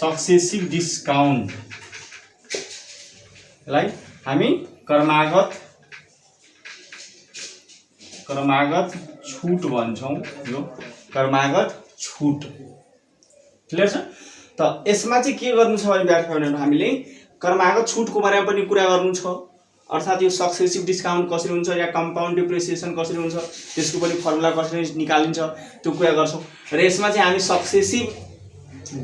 सक्सेसिभ डिस्काउन्ट यसलाई हामी क्रमागत छूट भन्छौं यो क्रमागत छूट। क्लियर छ। त यसमा चाहिँ के गर्नु छ भने विद्यार्थीहरुले हामीले क्रमागत छूट को बारेमा पनि कुरा गर्नु छ अर्थात् यो सक्सेसिभ डिस्काउन्ट कसरी हुन्छ या कम्पाउन्ड डिप्रिसिएसन कसरी हुन्छ त्यसको पनि फर्मुला कसरी निकालिन्छ त्यो कुरा गर्छौँ। र यसमा चाहिँ हामी सक्सेसिभ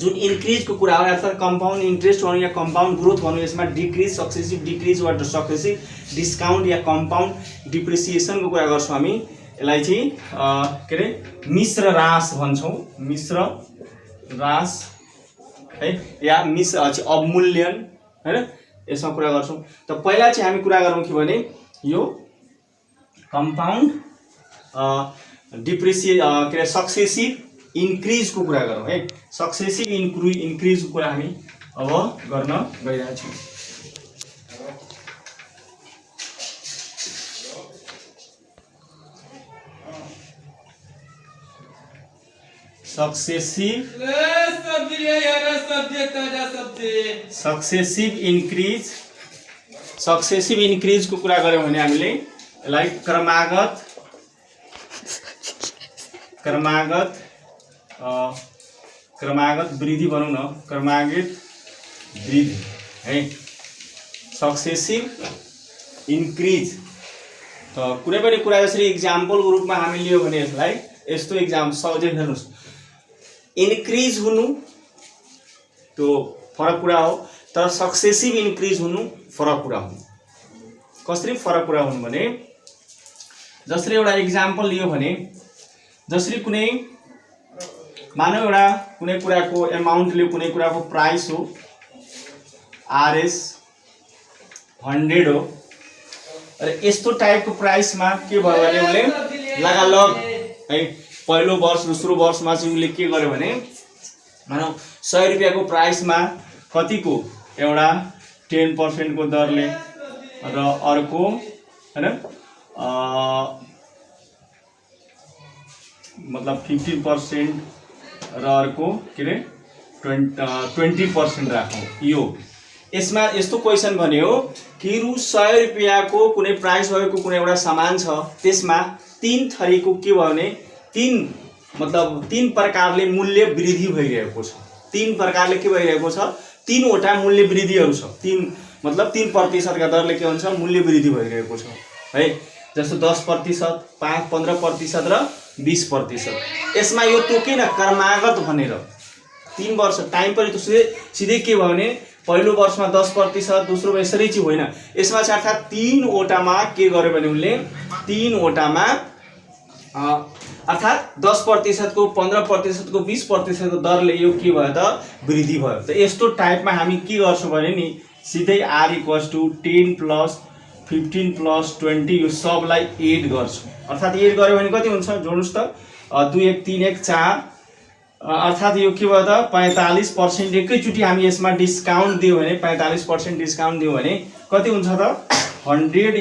जुन इन्क्रिजको कुरा हो अर्थात् कम्पाउन्ड इन्ट्रेस्ट भनौँ या कम्पाउन्ड ग्रोथ भनौँ यसमा डिक्रिज सक्सेसिभ डिक्रिज वा सक्सेसिभ डिस्काउन्ट या कम्पाउन्ड डिप्रिसिएसनको कुरा गर्छौँ हामी। यसलाई चाहिँ के अरे मिश्र ह्रास भन्छौँ, मिश्र ह्रास है या अवमूल्यन हैन यसमा कुरा गर्छौँ। त पहिला चाहिँ हामी कुरा गरौँ के भने यो कम्पाउन्ड के अरे सक्सेसिभ इन्क्रिजको कुरा गरौँ है। सक्सेसिभ इन्क्रिजको कुरा हामी अब गर्न गइरहेका छौँ। सक्सेसिभ इन्क्रिजको कुरा गऱ्यौँ भने हामीले यसलाई क्रमागत वृद्धि भनौँ न, क्रमागत वृद्धि है सक्सेसिभ इन्क्रिज। त कुनै पनि कुरा यसरी इक्जाम्पलको रूपमा हामी लियो भने यसलाई यस्तो इक्जाम्पल सजिलै हेर्नुहोस्, इन्क्रिज हुनु त्यो फरक कुरा हो, तर सक्सेसिभ इन्क्रिज हुनु फरक कुरा हो। कसरी फरक कुरा हुनु भने जसरी एउटा इक्जाम्पल लियो भने जसरी कुनै मानौ एउटा कुनै कुराको एमाउन्टले कुनै कुराको प्राइस हो आरएस 100 हो र यस्तो टाइपको प्राइसमा के भयो भने उसले लगालग है पहिलो वर्ष दोस्रो वर्षमा चाहिँ उसले के गर्यो भने मानौ 100 रुपैयाँको प्राइसमा कतिको एउटा 10% को दरले र अर्को हैन मतलब 15% र अर्को के रे 20% राखौँ। यो यसमा यस्तो क्वेसन भने हो कि रु 100 रुपैयाँको कुनै प्राइस भएको कुनै एउटा सामान छ त्यसमा 3 थरीको के भयो भने 3 प्रकारले मूल्य वृद्धि भइरहेको छ। 3 प्रकारले के भइरहेको छ, 3 वटा मूल्य वृद्धिहरू छ। 3% का दरले के हुन्छ मूल्य वृद्धि भइरहेको छ है। जस्तो 10%, 15% र 20%। यसमा यो तोकेन क्रमागत भनेर 3 वर्ष टाइम पनि सिधै के भयो भने पहिलो वर्षमा 10%, दोस्रो यसरी चाहिँ होइन। यसमा चाहिँ अर्थात् 3 वटामा के गर्यो भने उनले 3 वटामा अर्थात् 10% को 15% को 20% को दरले यो के भयो त वृद्धि भयो। त यस्तो टाइपमा हामी के गर्छौँ भने नि सिधै R = 10 + 15 + 20 यो सबलाई एड गर्छौँ। अर्थात् एड गर्यो भने कति हुन्छ जोड्नुस् त 2 1 3 1 4 अर्थात् यो के भयो त 45% एकैचोटि हामी यसमा डिस्काउन्ट दियो भने 45% डिस्काउन्ट दियो भने कति हुन्छ त 100 ×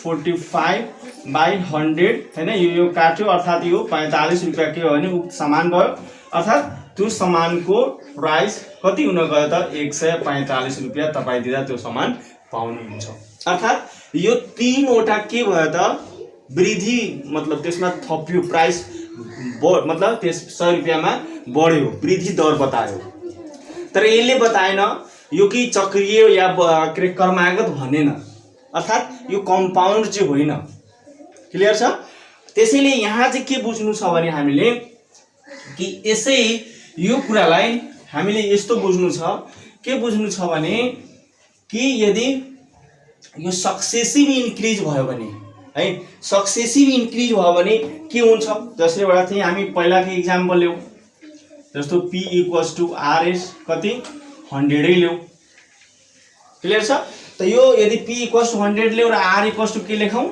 45/100 हैन। यो काट्यो अर्थात् यो 45 रुपैयाँ के हो भने उक्त सामान भयो। अर्थात् त्यो सामानको प्राइस कति हुन गयो त 145 रुपैयाँ तपाईँ दिँदा त्यो सामान पाउनुहुन्छ। अर्थात् यो 3 वटा के भयो त वृद्धि मतलब त्यसमा थप्यो प्राइस मतलब त्यस 100 रुपैयाँमा बढ्यो वृद्धि दर बतायो। तर यसले बताएन यो कि चक्रीय या क्रमागत भनेन, अर्थात् यो कम्पाउन्ड चाहिँ होइन। क्लियर छ। त्यसैले यहाँ चाहिँ के बुझ्नु छ भने हामीले कि यसै यो कुरालाई हामीले यस्तो बुझ्नु छ, के बुझ्नु छ भने कि यदि यो सक्सेसिभ इन्क्रिज भयो भने है सक्सेसिभ इन्क्रिज भयो भने के हुन्छ। जसरी एउटा चाहिँ हामी पहिलाको इक्जाम्पल ल्याउँ, जस्तो P = RS कति 100 ल्याउँ। क्लियर छ। त यो यदि P = 100 ल्याउँ र R = के लेखौँ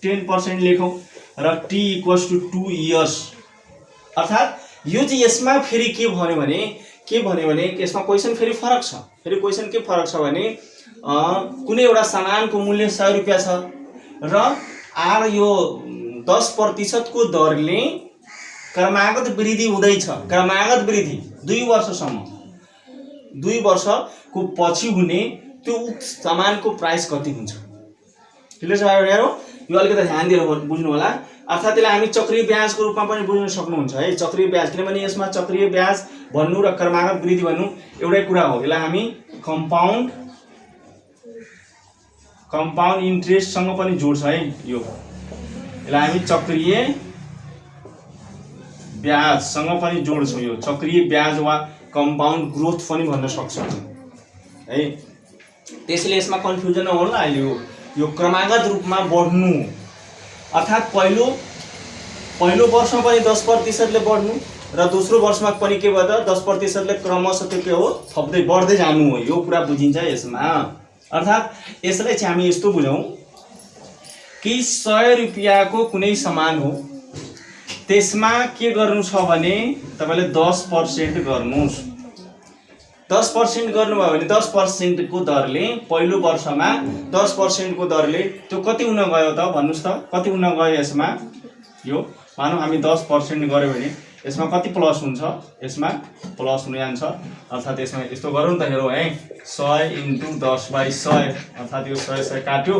10% लेखौँ र T = 2 इयर्स। अर्थात् यो चाहिँ यसमा फेरि के भन्यो भने यसमा क्वेसन फेरि फरक छ। फेरि क्वेसन के फरक छ भने कुनै एउटा सामानको मूल्य 100 रुपैयाँ छ र आर यो 10% को दरले क्रमागत वृद्धि हुँदैछ। क्रमागत वृद्धि 2 वर्षसम्म, 2 वर्षको पछि हुने त्यो उक्त सामानको प्राइस कति हुन्छ। क्लियर छ भाइहरु। यो अलिकति ध्यान दिएर बुझ्नु होला। अर्थात् यसलाई हामी चक्रीय ब्याजको रूपमा पनि बुझ्न सक्नुहुन्छ है। चक्रीय ब्याज किनभने यसमा चक्रीय ब्याज भन्नु र क्रमागत वृद्धि भन्नु एउटै कुरा हो। यसलाई हामी कम्पाउन्ड इन्ट्रेस्टसँग पनि जोड्छ है। यो यसलाई हामी चक्रीय ब्याजसँग पनि जोड्छौँ। यो चक्रीय ब्याज वा कम्पाउन्ड ग्रोथ पनि भन्न सक्छौँ है। त्यसैले यसमा कन्फ्युजन नहोला। अहिले यो क्रमागत रूपमा बढ्नु अर्थात् पहिलो वर्षमा पनि 10% ले बढ्नु र दोस्रो वर्षमा पनि के भयो त 10% ले क्रमशः त्यो के हो थप्दै बढ्दै जानु हो। यो कुरा बुझिन्छ यसमा। अर्थात् यसलाई चाहिँ हामी यस्तो बुझौँ कि 100 रुपैयाँको कुनै सामान हो, त्यसमा के गर्नु छ भने तपाईले 10% गर्नुस्। 10% गर्नुभयो भने 10% को दरले पहिलो वर्षमा 10% को दरले त्यो कति हुन गयो त भन्नुस् त, कति हुन गयो यसमा। यो मानौ हामी 10% गर्यो भने यसमा कति प्लस हुन्छ, यसमा प्लस हुन जान्छ। अर्थात् यसमा यस्तो गरौँ त, हेरौ है 100 × 10/100 अर्थात् यो 100 काट्यो,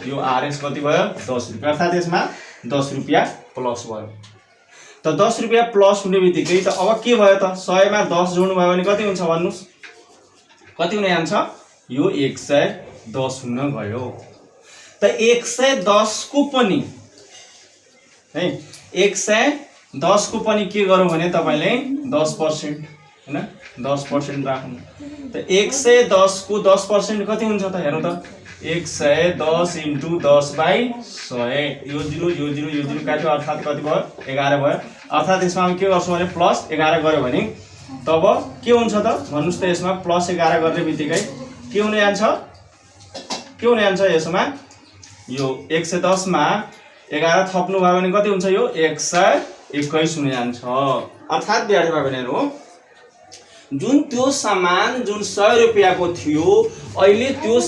यो आरएस कति भयो 10 रुपैयाँ। अर्थात् यसमा 10 रुपैयाँ प्लस भयो। त 10 रुपैयाँ प्लस हुने बित्तिकै त अब के भयो त 100 मा 10 जोड्नु भयो भने कति हुन्छ भन्नुस्, कति हुन जान्छ, यो 110 हुन गयो। त 110 को पनि है 110 को पनि के गरौँ भने तपाईले 10% हैन 10% राख्नु। त 110 को 10% कति हुन्छ त हेरौँ त 110 × 10/100 यो 0 काट्यो अर्थात् कति भयो 11 भयो। अर्थात् यसमा हामी के गर्छौँ भने प्लस 11 गर्यो भने तब के हुन्छ त भन्नुस् त, यसमा प्लस 11 गर्ने बित्तिकै के हुन जान्छ, के हुन जान्छ यसमा यो 110 मा 11 थप्नु भयो भने कति हुन्छ, यो 121 हुन जान्छ। अर्थात् विद्यार्थी भाइ बहिनीहरु जुन त्यो सामान जुन 100 रुपैयाँको थियो अहिले त्यो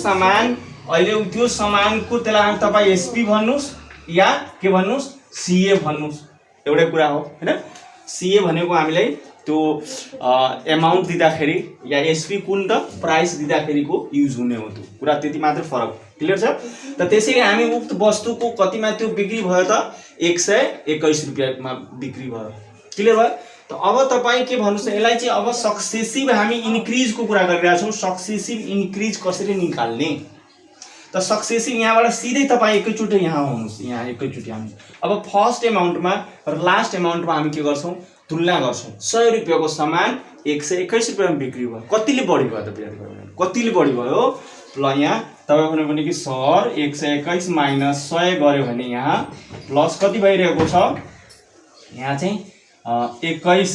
सामानको त्यसलाई तपाई एसपी भन्नुस् या के भन्नुस् सीए भन्नुस्, एउटै कुरा हो हैन। सीए भनेको हामीलाई त्यो अमाउन्ट दिँदाखेरि या एसपी कुन त प्राइस दिँदाखेरिको युज हुने हो, त्यो कुरा त्यति मात्र फरक। क्लियर छ। त त्यसैले हामी उक्त वस्तुको कतिमा त्यो बिक्री भयो त 121 रुपैयाँमा बिक्री भयो। क्लियर भयो। त अब तपाई के भन्नुस्, यसलाई चाहिँ अब सक्सेसिभ हामी इन्क्रिज को कुरा गरिरहेका छौं। सक्सेसिभ इन्क्रिज कसरी निकाल्ने त सक्सेसिभ यहाँबाट सिधै तपाई एकैचोटी यहाँ आउनुस्, यहाँ एकैचोटी आउनु। अब फर्स्ट अमाउन्टमा र लास्ट अमाउन्टमा हामी के गर्छौं, तुलना गर्छौं। 100 रुपैयाँको सामान 121 रुपैयाँमा बिक्री भयो, कतिले बढी भयो त विद्यार्थी भाइहरु, कतिले बढी भयो। ल यहाँ तपाई भन्नु भने कि सर 121 माइनस 100 गर्यो भने यहाँ प्लस कति भइरहेको छ, यहाँ चाहिँ 21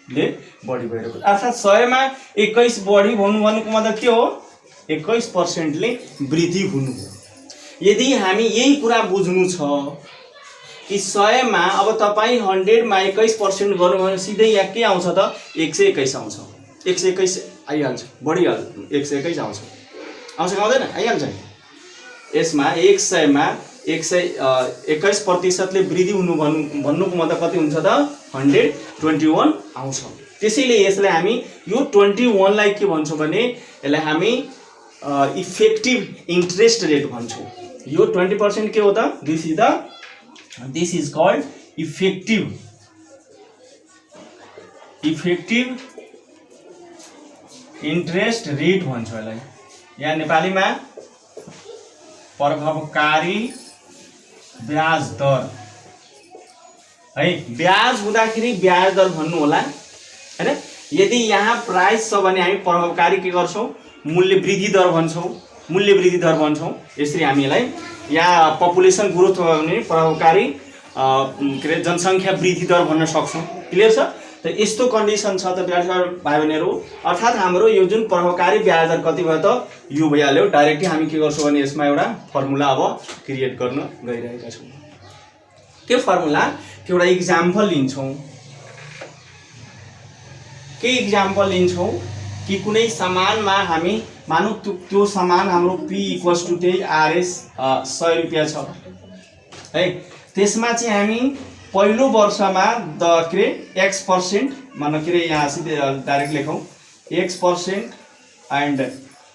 ले बढी भइरहेको। अर्थात् 100 मा 21 बढी भन्नुको मतलब के हो, 21% ले वृद्धि हुनु हो। यदि हामी यही कुरा बुझ्नु छ कि 100 मा अब तपाई 100 मा 21% गर्नु भने सिधै यहाँ के आउँछ त 121 आउँछ। 121 आइहाल्छ, बढिहाल्छ, 121 आउँछ, आउँछ कि आउँदैन, आइहाल्छ। यसमा 100 मा 121% ले वृद्धि हुनु भन्नुको मतलब कति हुन्छ त 121 आउँछ। त्यसैले यसलाई हामी यो 21 लाई के भन्छौं भने यसलाई हामी इफेक्टिभ इन्ट्रेस्ट रेट भन्छौं। यो 20% के हो त, this is called effective interest rate भन्छ यसलाई। यहाँ नेपालीमा प्रभावकारी ब्याज दर है। ब्याज हुँदाखेरि ब्याज दर भन्नु होला हैन। यदि यहाँ प्राइस छ भने हामी प्रभावकारी के गर्छौं, मूल्य वृद्धि दर भन्छौं, मूल्य वृद्धि दर भन्छौं। यसरी हामी यसलाई यहाँ पपुलेसन ग्रोथ भयो भने प्रभावकारी के जनसंख्या वृद्धि दर भन्न सक्छौं। क्लियर छ। त यस्तो कन्डिसन छ त विद्यार्थी भाइ बहिनीहरु। अर्थात् हाम्रो यो जुन प्रभावकारी ब्याज दर कति भयो त यो भइहाल्यो। डाइरेक्टली हामी के गर्छौं भने यसमा एउटा फर्मुला अब क्रिएट गर्न गइरहेका छौं। के फर्मुला, के एउटा एक्जाम्पल लिन्छौं। के एक्जाम्पल लिन्छौं कि कुनै सामानमा हामी मानौ त्यो सामान हाम्रो P = त्यही RS 100 रुपैयाँ छ है। त्यसमा चाहिँ हामी पहिलो वर्षमा X% मानौ के रे यहाँ सिधै डाइरेक्ट लेखौं X% एन्ड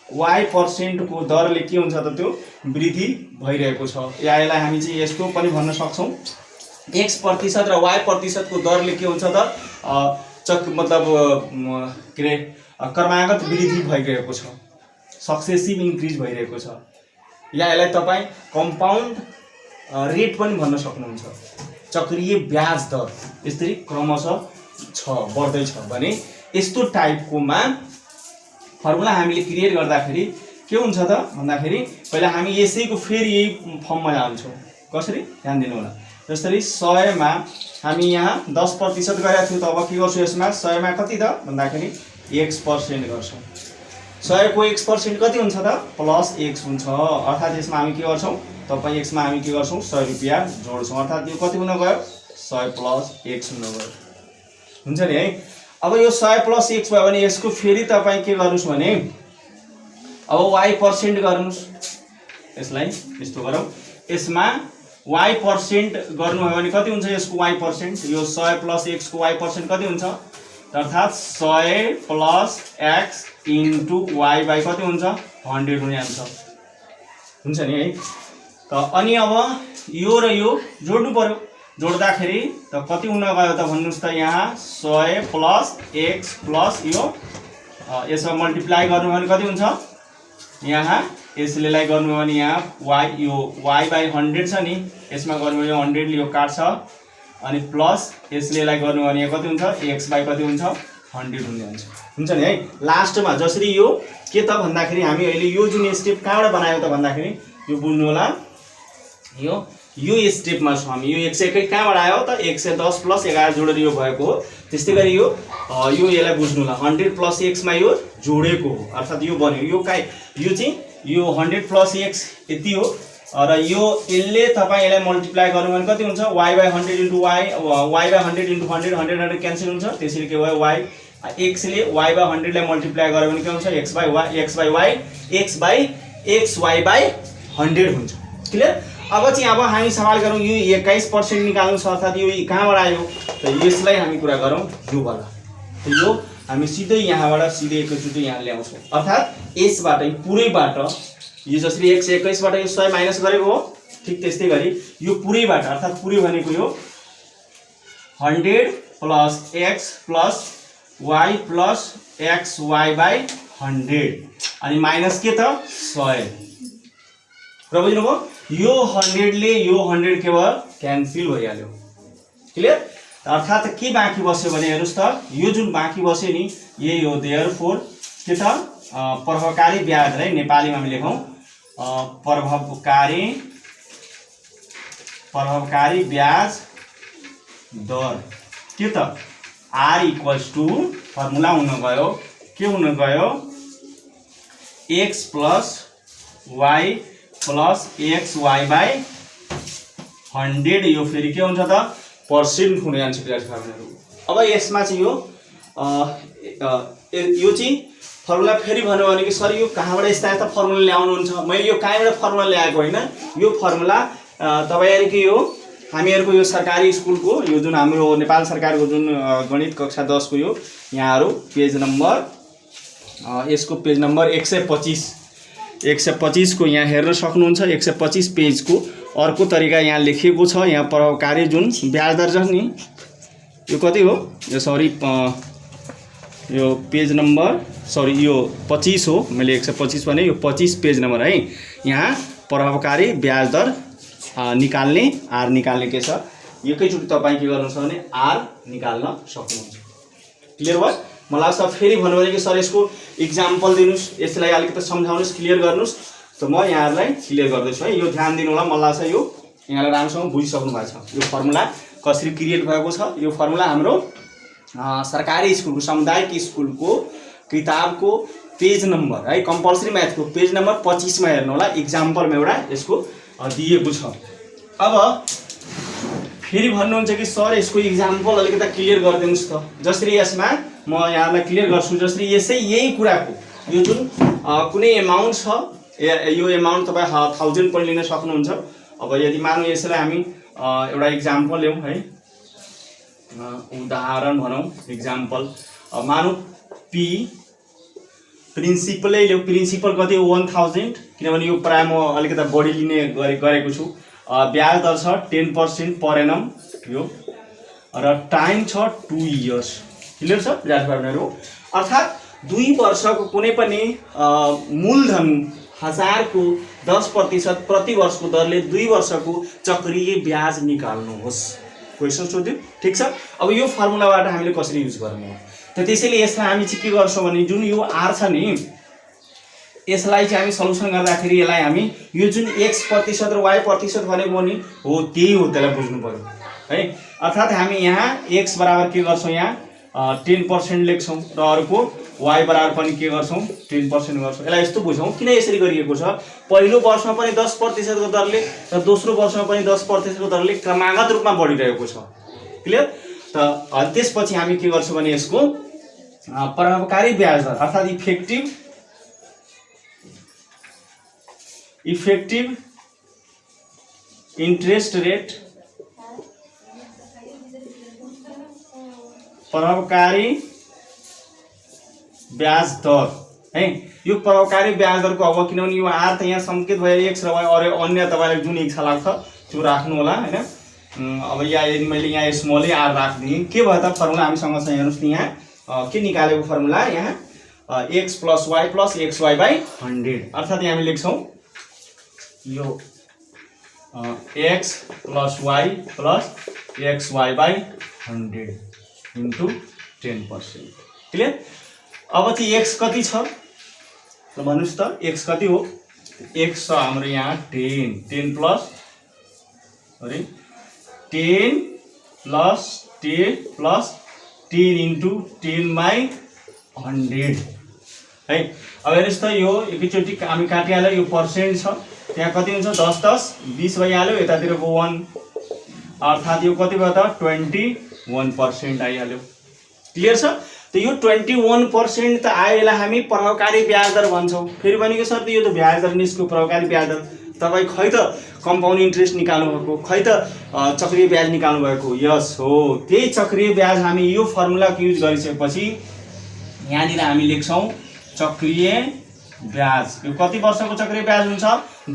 Y% को दरले के हुन्छ त त्यो वृद्धि भइरहेको छ। या यसलाई हामी चाहिँ यस्तो पनि भन्न सक्छौं X% र Y% को दरले के हुन्छ त मतलब के रे क्रमागत वृद्धि भइरहेको छ, सक्सेसिभ इन्क्रिज भइरहेको छ। या यसलाई तपाईँ कम्पाउन्ड रेट पनि भन्न सक्नुहुन्छ। चक्रीय ब्याज दर यसरी क्रमशः बढ्दै छ भने यस्तो टाइपकोमा फर्मुला हामीले क्रिएट गर्दाखेरि के हुन्छ त भन्दाखेरि पहिला हामी यसैको फेरि यही फर्ममा जान्छौँ। कसरी ध्यान दिनु होला। जसरी 100 मा हामी यहाँ 10% गरेका थियौँ, त अब के गर्छौँ यसमा 100 मा कति त भन्दाखेरि x% गर्छौँ। 100 को x% कति हुन्छ त प्लस x हुन्छ। अर्थात् यसमा हामी के गर्छौँ तपाईँ x मा हामी के गर्छौँ 100 रुपैयाँ जोड्छौँ। अर्थात् यो कति हुन गयो 100 प्लस x हुन गयो। हुन्छ नि है। अब यो 100 प्लस x भयो भने यसको फेरि तपाईँ के गर्नुस् भने अब y% गर्नुस्। यसलाई यस्तो गरौँ। यसमा y% गर्नुभयो भने कति हुन्छ यसको y%? यो 100 प्लस x को y% कति हुन्छ? अर्थात् 100 plus x into y by कति हुन्छ 100 हुने आउँछ। हुन्छ नि है। त अनि अब यो र यो जोड्नु पर्यो। जोड्दाखेरि त कति हुन गयो त भन्नुस् त यहाँ 100 प्लस x प्लस यो यसमा मल्टिप्लाई गर्नुभयो भने कति हुन्छ यहाँ यसलेलाई गर्नुभयो भने यहाँ y यो y बाई 100 छ नि यसमा गर्नुभयो यो 100 यो काट्छ अनि प्लस यसलेलाई गर्नुभयो भने कति हुन्छ x बाई कति हुन्छ 100 हुने हुन्छ। हुन्छ नि है। लास्टमा जसरी यो के त भन्दाखेरि हामी अहिले यो जुन स्टेप कहाँबाट बनायो त भन्दाखेरि यो बुझ्नु होला। यो स्टेपमा छौँ हामी। यो 101 कहाँबाट आयो त 110 प्लस 11 जोडेर यो भएको हो। त्यस्तै गरी यो यसलाई बुझ्नु होला 100 प्लस x मा यो जोडेको हो। अर्थात् यो बन्यो यो यो चाहिँ यो 100 प्लस x यति हो र यो यसले तपाईँ यसलाई मल्टिप्लाई गर्नु भने कति हुन्छ y by 100 into y by 100 into 100 100 cancel हुन्छ। त्यसैले के भयो y x ले y बाई 100 लाई मल्टिप्लाई गर्यो भने के हुन्छ x by y x by y 100 हुन्छ। क्लियर। अब चाहिँ अब हामी सवाल गरौँ यो 21% निकाल्नु छ। अर्थात् यो कहाँबाट आयो त यसलाई हामी कुरा गरौँ योबाट। यो हामी सिधै यहाँबाट सिधै एकैचोटि यहाँ ल्याउँछौँ। अर्थात् यसबाटै पुरैबाट यो जसरी 121 बाट यो 100 माइनस गरेको हो ठीक त्यस्तै गरी यो पुरैबाट अर्थात् पुरै भनेको यो 100 plus x plus y plus xy by 100 अनि माइनस के त 100। र बुझ्नुभयो यो 100 ले यो 100 के भयो क्यान्सल भइहाल्यो। क्लियर। अर्थात् के बाँकी बस्यो भने हेर्नुस् त यो जुन बाँकी बस्यो नि यही हो। देयरफोर के त प्रभावकारी ब्याज है नेपालीमा हामी लेखौँ प्रभावकारी ब्याज दर के त r इक्वल्स टू फर्मुला हुन गयो के हुन गयो x plus y plus xy by 100 यो फेरि के हुन्छ त पर्सेन्ट हुने जान्छ विद्यार्थीहरु। अब यसमा चाहिँ यो चाहिँ फर्मुला फेरि भन्नु भने कि सर यो कहाँबाट यस्ता फर्मुला ल्याउनुहुन्छ। मैले यो कहाँबाट फर्मुला ल्याएको होइन। यो फर्मुला तपाईहरु के हो हामीहरुको यो सरकारी स्कुलको यो जुन हाम्रो नेपाल सरकारको जुन गणित कक्षा 10 को यो यहाँहरु पेज नम्बर यसको पेज नम्बर 125 को यहाँ हेर्न सक्नुहुन्छ। 125 पेज को अर्को तरिका यहाँ लेखिएको छ। यहाँ प्रभावकारी जुन ब्याज दर छ नि यो कति हो यो सरी यो पेज नम्बर सरी यो 25 हो। मैले 125 भने यो 25 पेज नम्बर है। यहाँ प्रभावकारी ब्याज दर निकाल्ने आर निकाल्ने के छ एकैचोटि तपाईं के गर्नुहुन्छ भने आर निकाल्न सक्नुहुन्छ। क्लियर भयो। मलाई सब फेरि भन्नु भने कि सर यसको एक्जाम्पल दिनुस् यसलाई अलिकति सम्झाउनुस् क्लियर गर्नुस् त म यहाँहरुलाई क्लियर गर्दैछु है। यो ध्यान दिनु होला। मलाई चाहिँ यो यहाँले राम्रोसँग बुझिसक्नु भएको छ। यो फर्मुला कसरी क्रिएट भएको छ। यो फर्मुला हाम्रो सरकारी स्कुलको सामुदायिक स्कुलको किताबको पेज नम्बर है कम्पलसरी म्याथको पेज नम्बर 25 मा हेर्नु होला। एक्जाम्पलमा एउटा यसको दिएको छ। अब फेरि भन्नुहुन्छ कि सर यसको एक्जाम्पल अलिकति क्लियर गरिदिनुस् त। जसरी यसमा म यहाँलाई क्लियर गर्छु। जसरी यही कुराको यो जुन कुनै एमाउन्ट छ यो एमाउन्ट तपाई 1000 पनि लिन सक्नुहुन्छ। अब यदि मानौं यसलाई हामी एउटा एक्जाम्पल ल्याउँ है उदाहरण भनौं एक्जाम्पल मानौं पी प्रिन्सिपलै ल्याउँ। प्रिन्सिपल कति हो 1000 किनभने यो प्राय म अलिकति बढी लिने गरेको छु। ब्याज दर छ 10% पर एनम यो र टाइम छ 2 इयर्स। क्लियर छ विद्यार्थीहरु। अर्थात् 2 वर्षको कुनै पनि मूलधन 1000 को 10% प्रति वर्षको दरले 2 वर्षको चक्रीय ब्याज निकाल्नुहोस्। क्वेसन सोध्यो, ठीक छ। अब यो फर्मुलाबाट हामीले कसरी युज गर्ने हो त, त्यसैले यसलाई हामी चाहिँ के गर्छौँ भने जुन यो आर छ नि यसलाई चाहिँ हामी सल्युसन गर्दाखेरि यसलाई हामी यो जुन x% र y% भनेको नि हो त्यही हो, त्यसलाई बुझ्नु पर्यो है। अर्थात् हामी यहाँ x बराबर के गर्छौँ, यहाँ 10% लेख्छौँ र अर्को y बराबर पनि के गर्छौँ 10% गर्छौँ। यसलाई यस्तो बुझौँ किन यसरी गरिएको छ, पहिलो वर्षमा पनि 10% को दरले र दोस्रो वर्षमा पनि 10% को दरले क्रमागत रूपमा बढिरहेको छ। क्लियर। त त्यसपछि हामी के गर्छौँ भने यसको प्रभावकारी ब्याज दर अर्थात् इफेक्टिभ इन्ट्रेस्ट रेट, प्रभावकारी ब्याज दर है। यो प्रभावकारी ब्याज दरको अब किनभने यो आर त यहाँ संकेत भयो x र y अरू अन्य तपाईलाई जुन इच्छा लाग्छ त्यो राख्नु होला हैन। अब यहाँ यदि मैले यहाँ स्मल आर राख्दिएँ के भयो त फर्मुला हामीसँग छ, हेर्नुस् यहाँ के निकालेको फर्मुला, यहाँ x + y + xy/100 अर्थात् यहाँ हामी लेख्छौँ यो x + y + xy/100 * 10%। क्लियर। अब चाहिँ x कति छ ल भन्नुस् त, x कति हो, x छ हाम्रो यहाँ 10 प्लस 10 * 10/100 है। अब हेर्नुस् त यो एकैचोटि हामी काटिहाल्यो, यो पर्सेन्ट छ त्यहाँ कति हुन्छ 10 10 20 भइहाल्यो, यतातिरको 1 अर्थात् यो कति भयो त 21% आइहाल्यो। क्लियर छ। त यो 21% त आयो, यसलाई हामी प्रभावकारी ब्याज दर भन्छौँ। फेरि भनेको सर यो त ब्याज दर निस्क्यो, प्रभावकारी ब्याज दर तपाईँ खै त कम्पाउन्ड इन्ट्रेस्ट निकाल्नु भएको, खै त चक्रीय ब्याज निकाल्नु भएको। यस हो, त्यही चक्रीय ब्याज हामी यो फर्मुलाको युज गरिसकेपछि यहाँनिर हामी लेख्छौँ चक्रीय ब्याज। यो कति वर्षको चक्रीय ब्याज हुन्छ,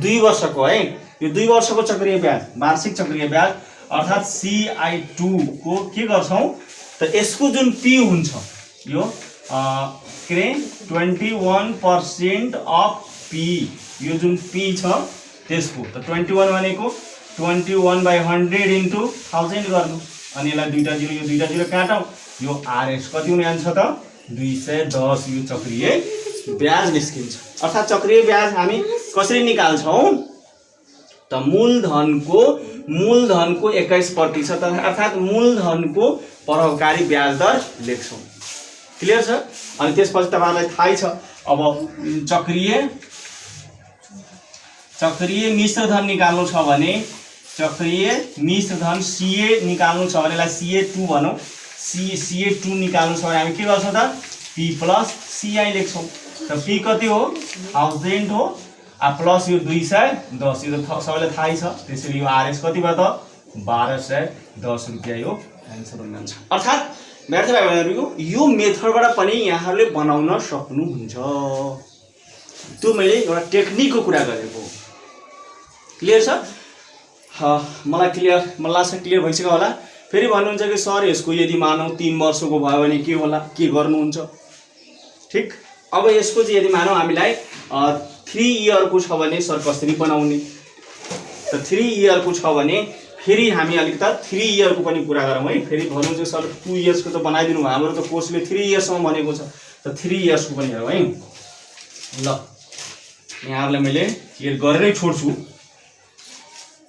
2 वर्षको है। यो 2 वर्षको चक्रीय ब्याज, वार्षिक चक्रीय ब्याज अर्थात् CI2 को के गर्छौँ त यसको जुन P हुन्छ यो के रे 21% अफ P, यो जुन P छ त्यसको त 21 भनेको 21/100 * 1000 गर्नु अनि यसलाई दुईटा 0 यो दुईटा 0 काटौँ, यो RS कति हुने आन्छ त 210। यो चक्रीय ब्याज निस्किन्छ। अर्थात् चक्रीय ब्याज हामी कसरी निकाल्छौँ त मूलधनको 21% अर्थात् मूलधनको प्रभावकारी ब्याज दर लेख्छौँ। क्लियर छ। अनि त्यसपछि तपाईहरुलाई थाहै छ अब चक्रीय मिश्रधन निकाल्नु छ भने, चक्रीय मिश्रधन CA निकाल्नु छ भने यसलाई CA2 भनौँ, CA2 निकाल्नु छ भने हामी के गर्छौँ त P + CI लेख्छौँ। त P कति हो 1000 हो प्लस यो 210, यो त सबैलाई थाहै छ। त्यसैले यो RS कति भयो त 1210 रुपैयाँ यो आन्सर हुन्छ। अर्थात् विद्यार्थी भाइ बहिनीहरु यो मेथडबाट पनि यहाँहरूले बनाउन सक्नुहुन्छ। त्यो मैले एउटा टेक्निकको कुरा गरेको। क्लियर छ। मलाई लाग्छ क्लियर भइसक्यो होला। फेरि भन्नुहुन्छ कि सर यसको यदि मानौ 3 वर्षको भयो भने के होला, के गर्नुहुन्छ। ठिक। अब यसको चाहिँ यदि मानौ हामीलाई 3 इयरको छ भने सर कसरी बनाउने, त 3 इयरको छ भने फेरि हामी अलिकता 3 इयरको पनि कुरा गरौँ है। फेरि भन्नुहुन्छ सर 2 इयर्सको त बनाइदिनु भयो, हाम्रो त कोर्सले 3 इयर्ससम्म भनेको छ, त 3 इयर्सको पनि हेरौँ है। ल यहाँहरूलाई मैले क्लियर गरेरै छोड्छु।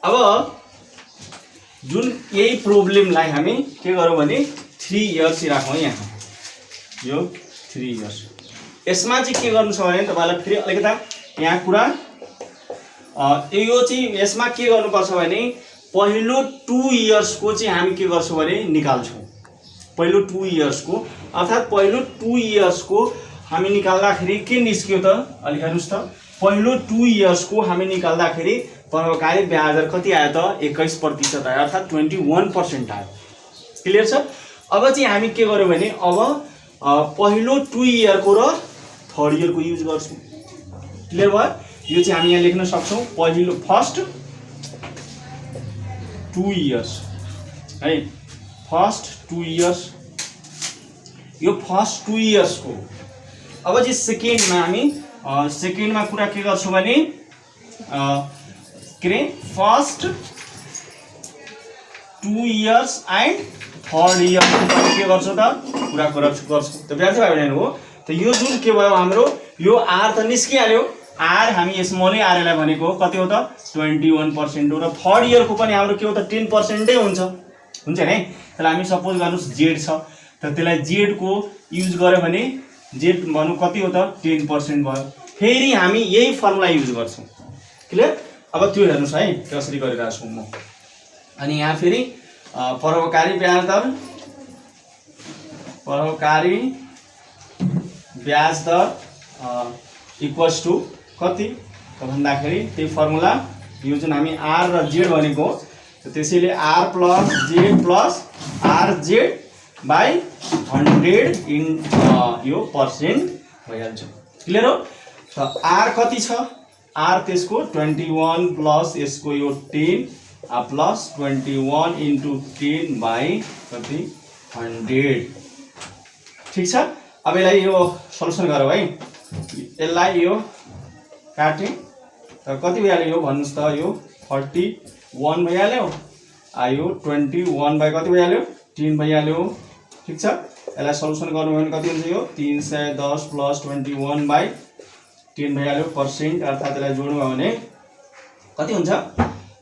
अब जुन यही प्रब्लमलाई हामी के गरौँ भने 3 इयर्स राखौँ यहाँ, यो 3 इयर्स। यसमा चाहिँ के गर्नु छ भने तपाईलाई फेरि अलिकता यहाँ कुरा यो चाहिँ यसमा के गर्नुपर्छ भने पहिलो 2 इयर्सको चाहिँ हामी के गर्छौँ भने निकाल्छौँ। पहिलो 2 इयर्सको अर्थात् पहिलो 2 इयर्सको हामी निकाल्दाखेरि के निस्क्यो त अलि हेर्नुस् त। पहिलो 2 इयर्सको हामी निकाल्दाखेरि प्रभावकारी ब्याज दर कति आयो त 21% आयो, अर्थात् 21% आयो। क्लियर छ। अब चाहिँ हामी के गर्यौँ भने अब पहिलो 2 इयरको र 3rd इयरको युज गर्छौँ। क्लियर भयो। यो चाहिँ हामी यहाँ लेख्न सक्छौँ पहिलो फर्स्ट 2 इयर्स है, फर्स्ट 2 इयर्स, यो फर्स्ट 2 इयर्सको। अब चाहिँ सेकेन्डमा हामी सेकेन्डमा कुरा के गर्छु भने के अरे फर्स्ट 2 इयर्स एन्ड थर्ड इयरको पनि के गर्छु त कुरा गर्छु त विद्यार्थी भाइ बहिनीहरु हो। त यो जुन के भयो हाम्रो यो आर त निस्किहाल्यो, आर हामी स्मलै आरलाई भनेको कति हो त 21% हो र थर्ड इयरको पनि हाम्रो के हो त 10% हुन्छ हुन्छ नि। त्यसलाई हामी सपोज गर्नुस् जेड छ त त्यसलाई जेड को युज गर्यो भने जेड भन्नु कति हो त 10% भयो। फेरि हामी यही फर्मुला युज गर्छौं। क्लियर? अब त्यो हेर्नुस् है कसरी गरिरहेको छु म। अनि यहाँ फेरि परोपकारी ब्याज दर इक्वल्स टु कति त भन्दाखेरि त्यही फर्मुला यो जुन हामी आर र जेड भनेको त्यसैले R plus Z plus R Z by 100 in यो पर्सेन्ट भइहाल्छ। क्लियर हो? त आर कति छ? आर त्यसको 21 प्लस यसको यो 10 प्लस 21 इन्टु 10 बाई कति 100। ठिक छ। अब यसलाई यो सल्युसन गरौँ है। यसलाई यो काटे त कति भइहाल्यो यो भन्नुस् त यो 41 भइहाल्यो। यो 21 बाई कति भइहाल्यो 10 भइहाल्यो। ठिक छ। यसलाई सल्युसन गर्नु भने कति हुन्छ यो 310 प्लस 21 बाई 10 भइहाल्यो पर्सेन्ट अर्थात् यसलाई जोड्नु भयो भने कति हुन्छ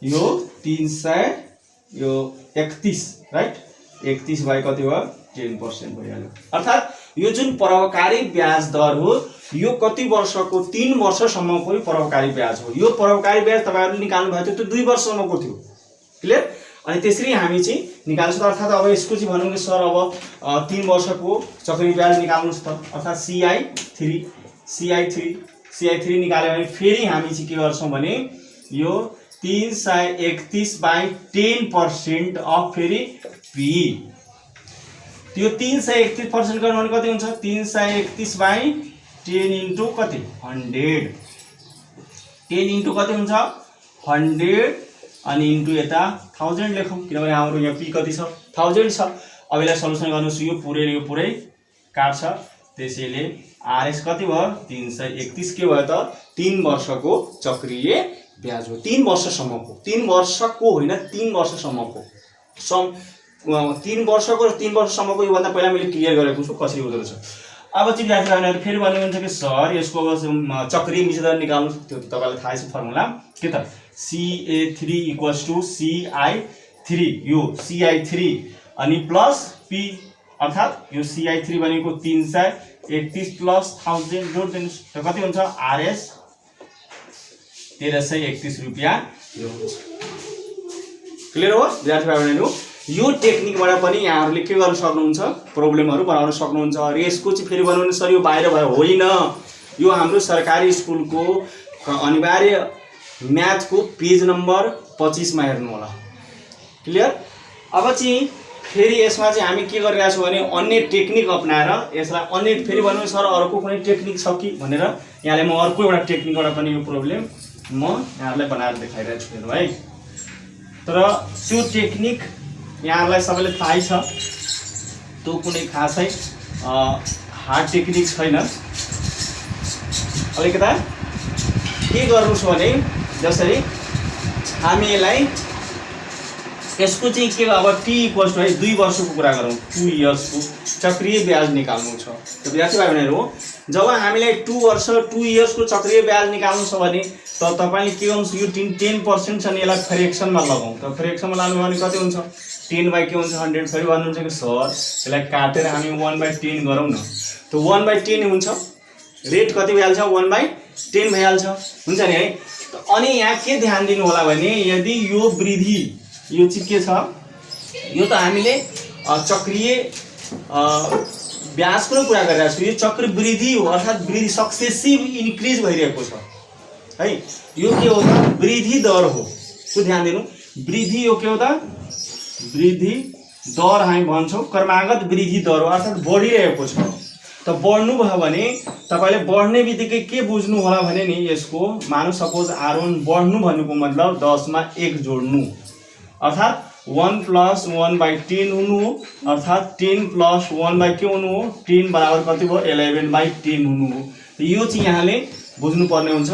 यो 331 राइट 31 बाई कति भयो 10% भइहाल्यो। अर्थात् यो जुन परोपकारी ब्याज दर हो यो कति वर्षको 3 वर्षसम्मको परोपकारी ब्याज हो। यो परोपकारी ब्याज तपाईहरुले निकाल्नु भएको थियो त्यो 2 वर्षसम्मको थियो। क्लियर? अनि त्यसरी हामी चाहिँ निकाल्छौं। अर्थात् अब यसको चाहिँ भनौं कि सर अब 3 वर्षको चक्री ब्याज निकाल्नुस् त अर्थात् CI3 निकाल्यो भने फेरि हामी चाहिँ के गर्छौं भने यो 331 बाई 10% अफ फेरि पी त्यो 331% गर्नु भने कति हुन्छ 331 बाई 10 इन्टु कति 100 10 इन्टु कति हुन्छ 100 अनि इन्टु यता 1000 लेखौं किनभने हाम्रो यहाँ पी कति छ 1000 छ। अब यसलाई सल्युसन गर्नुस् यो पुरै काट्छ त्यसैले आरएस कति भयो 331 के भयो त 3 वर्षको चक्रीय ब्याज हो। 3 वर्षसम्मको 3 वर्षको होइन 3 वर्षसम्मको 3 वर्षको र 3 वर्षसम्मको यो भन्दा पहिला मैले क्लियर गरेको छु कसरी हुँदो रहेछ। अब चाहिँ विद्यार्थीहरुले फेरि भन्नुहुन्छ कि सर यसको अब चक्रीय मिश्र दर निकाल्नु त्यो तपाईलाई थाहा छ फर्मुला के त CA3 इक्वल्स टु CI3 यो CI3 अनि प्लस P अर्थात् यो CI3 भनेको 331 प्लस 1000 जोड दिनुस् त कति हुन्छ RS 1331 रुपैयाँ यो हुन्छ। क्लियर हो विद्यार्थी भाइहरु? यो टेक्निकबाट पनि यहाँहरुले के गर्न सक्नुहुन्छ प्रब्लमहरु बनाउन सक्नुहुन्छ। र यसको चाहिँ फेरि भन्नु सर यो बाहिर भयो होइन यो हाम्रो सरकारी स्कुलको अनिवार्य म्याथको पेज नम्बर 25 मा हेर्नु होला। क्लियर? अब चाहिँ फेरि यसमा चाहिँ हामी के गरिरहेका छौं भने अन्य टेक्निक अपनाएर यसलाई अन्य फेरि भन्नु सर अर्को कुनै टेक्निक छ कि भनेर यहाँले म अर्को एउटा टेक्निकबाट पनि यो प्रब्लम म यहाँहरुलाई बनाएर देखाइरहेको छु हेर्नु है। तर त्यो टेक्निक यहाँहरुलाई सबैले थाहै छ त्यो कुनै खासै हार्ड टेक्निक छैन। अलिकता के गर्नु छ भने जसरी हामी यसलाई यसको चाहिँ के अब टी इक्वल्स टु है 2 वर्षको कुरा गरौँ 2 इयर्सको चक्रीय ब्याज निकाल्नु छ। त विद्यार्थी भाइहरु जब हामीलाई 2 वर्ष 2 इयर्सको चक्रीय ब्याज निकाल्नु छ भने त तपाईले के गर्नुस् यो 10% छ नि यसलाई फ्र्याक्सनमा लगाउँ त फ्र्याक्सनमा लानु भने कति हुन्छ 10 बाइ के हुन्छ 100 फेरि भन्नुहुन्छ कि सर यसलाई काटेर हामी 1/10 गरौँ न त 1/10 हुन्छ रेट कति भइहाल्छ 1/10 भइहाल्छ हुन्छ नि है। अनि यहाँ के ध्यान दिनु होला भने यदि यो वृद्धि यो चाहिँ के छ यो त हामीले चक्रीय ब्याजको कुरा गरिरहेको छु यो चक्र वृद्धि हो अर्थात् वृद्धि सक्सेसिभ इन्क्रिज भइरहेको छ है। यो के हो त वृद्धि दर हो त्यो ध्यान दिनु वृद्धि यो के हो त वृद्धि दर हामी भन्छौं क्रमागत वृद्धि दर हो अर्थात् बढिरहेको छ। त बढ्नु भयो भने तपाईले बढ्ने बित्तिकै के बुझ्नु होला भने नि यसको मानु सपोज R1 बढ्नु भन्नुको मतलब 10 मा 1 जोड्नु अर्थात् 1 प्लस 1/10 हुनु हो, अर्थात् 10 प्लस 1 के हुनु हो, 10 बराबर कति भयो 11/10 हुनु हो। यो चाहिँ यहाँले बुझ्नुपर्ने हुन्छ।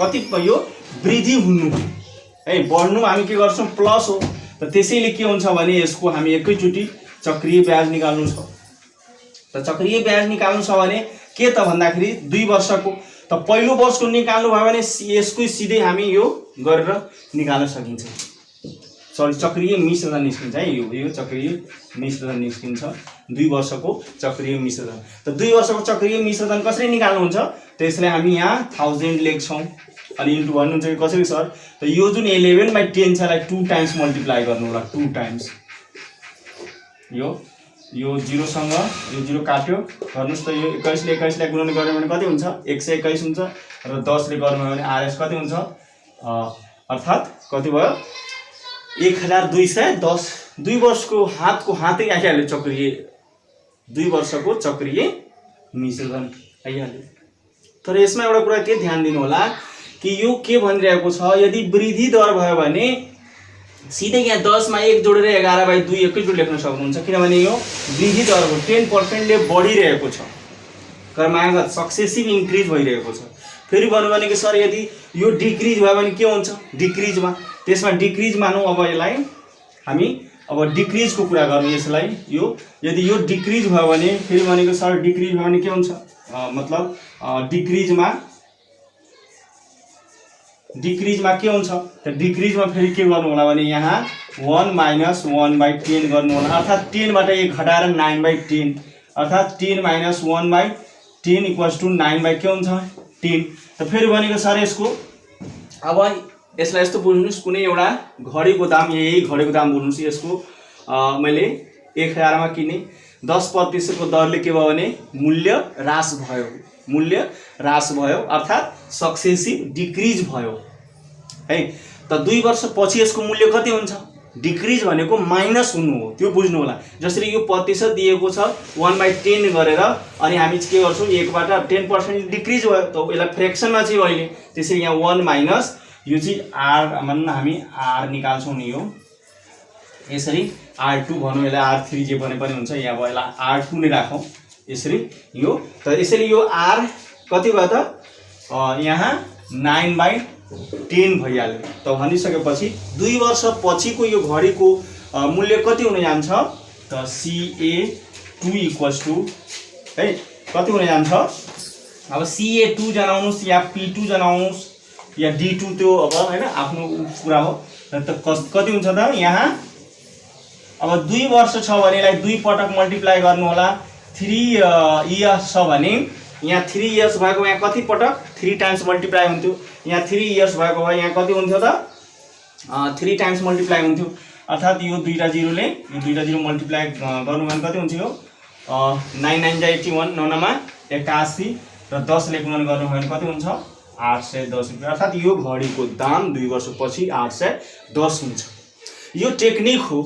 कति यो वृद्धि हुनु है, बढ्नु हामी के गर्छौँ प्लस हो, त त्यसैले के हुन्छ भने यसको हामी एकैचोटि चक्रीय ब्याज निकाल्नु छ। त चक्रीय ब्याज निकाल्नु छ भने के त भन्दाखेरि 2 वर्षको, त पहिलो वर्षको निकाल्नु भयो भने यसको सिधै हामी यो गरेर निकाल्न सकिन्छ। सरी, चक्रीय मिश्रण निस्किन्छ है, यो चक्रीय मिश्रण निस्किन्छ, 2 वर्षको चक्रीय मिश्रण। त 2 वर्षको चक्रीय मिश्रण कसरी निकाल्नुहुन्छ, त्यसलाई हामी यहाँ 1000 लेख्छौँ अनि इन्टु भन्नुहुन्छ कि कसरी सर, त यो जुन 11/10 छ यसलाई 2 टाइम्स मल्टिप्लाई गर्नु होला, 2 टाइम्स। यो 0 सँग यो 0 काट्यो, गर्नुस् त यो 21 ले 21 लाई गुणन गर्यो भने कति हुन्छ 121 हुन्छ, र 10 ले गर्नु भने आरएस कति हुन्छ, अर्थात् कति भयो 1210। 2 वर्षको हातको हातै आइहाल्यो चक्रीय, 2 वर्षको चक्रीय मिश्रण आइहाल्यो। तर यसमा एउटा कुरा के ध्यान दिनु होला कि यो के भनिरहेको छ, यदि वृद्धि दर भयो भने सिधै यहाँ 10 मा 1 जोडेर 11/2 एकैचोटि लेख्न सक्नुहुन्छ, किनभने यो वृद्धि दरको 10% ले बढिरहेको छ, क्रमागत सक्सेसिभ इन्क्रिज भइरहेको छ। फेरि भन्नु भने कि सर यदि यो डिक्रिज भयो भने के हुन्छ, डिक्रिजमा, त्यसमा डिक्रिज मानौँ। अब यसलाई हामी अब डिक्रिजको कुरा गरौँ यसलाई, यो यदि यो डिक्रिज भयो भने फेरि भनेको सर डिक्रिज भयो भने के हुन्छ, मतलब डिक्रिजमा के हुन्छ, त डिक्रिजमा फेरि के गर्नु होला भने यहाँ 1 माइनस 1/10 गर्नु होला, अर्थात् 10 बाट 1 घटाएर 9/10, अर्थात् 10 माइनस 1/10 इक्वल्स टु 9 के हुन्छ 10। त फेरि भनेको सर यसको अब यसलाई यस्तो बुझ्नुस्, कुनै एउटा घडीको दाम, यही घडीको दाम बुझ्नुस्, यसको मैले 1000 मा किने, 10% को दरले के भयो भने मूल्य ह्रास भयो, अर्थात् सक्सेसिभ डिक्रिज भयो है। त 2 वर्षपछि यसको मूल्य कति हुन्छ, डिक्रिज भनेको माइनस हुनु हो, त्यो बुझ्नु होला। जसरी यो प्रतिशत दिएको छ 1/10 गरेर, अनि हामी के गर्छौँ 1 बाट 10% डिक्रिज भयो, त यसलाई फ्र्याक्सनमा चाहिँ अहिले, त्यसरी यहाँ 1 माइनस यो चाहिँ आर मान्न हामी आर निकाल्छौँ नि, यो यसरी R2 भनौँ, यसलाई R3 जे भने पनि हुन्छ, यहाँ अब यसलाई R2 नै राखौँ यसरी यो। त यसरी यो R कति भयो त, यहाँ 9/10 भइहाल्यो। त भनिसकेपछि 2 वर्षपछिको यो घडीको मूल्य कति हुन जान्छ, त CA2 इक्वल्स टु है कति हुन जान्छ, अब CA2 जनाउनुस् या P2 जनाउनुस् या D2, त्यो अब हैन आफ्नो कुरा हो। त कति हुन्छ त, यहाँ अब 2 वर्ष छ भने यसलाई 2 पटक मल्टिप्लाई गर्नु होला, 3 इयर्स छ भने यहाँ 3 इयर्स भएको यहाँ कति पटक 3 टाइम्स मल्टिप्लाई हुन्थ्यो, यहाँ 3 इयर्स भएको भए यहाँ कति हुन्थ्यो त 3 टाइम्स मल्टिप्लाई हुन्थ्यो, अर्थात् यो 2टा 0 ले यो 2टा 0 मल्टिप्लाई गर्नु भने कति हुन्थ्यो, 9 9 जा 81, 9 मा 81 र 10 ले गुणन गर्नु भने कति हुन्छ 810 रुपैयाँ, अर्थात् यो घडीको दाम 2 वर्षपछि 810 हुन्छ। यो टेक्निक हो,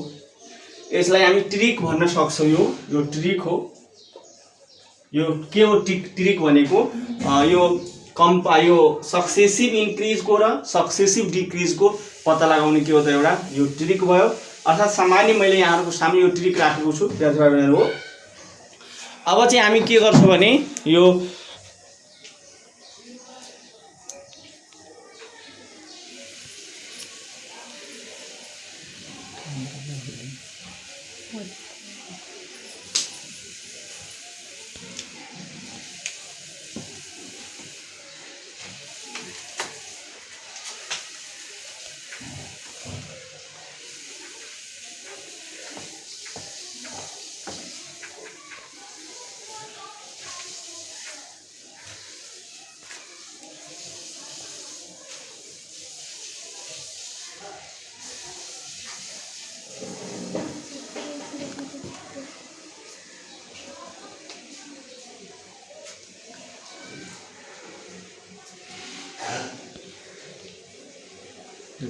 यसलाई हामी ट्रिक भन्न सक्छौँ, यो ट्रिक हो। यो के हो ट्रिक भनेको, यो सक्सेसिभ इन्क्रिजको र सक्सेसिभ डिक्रिजको पत्ता लगाउने के हो त एउटा यो ट्रिक भयो। अर्थात् सामान्य मैले यहाँहरुको सामने यो ट्रिक राखेको छु विद्यार्थी भाइबहरुहरु हो। अब चाहिँ हामी के गर्छौं भने यो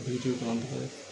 वीडियो को ऑन करें।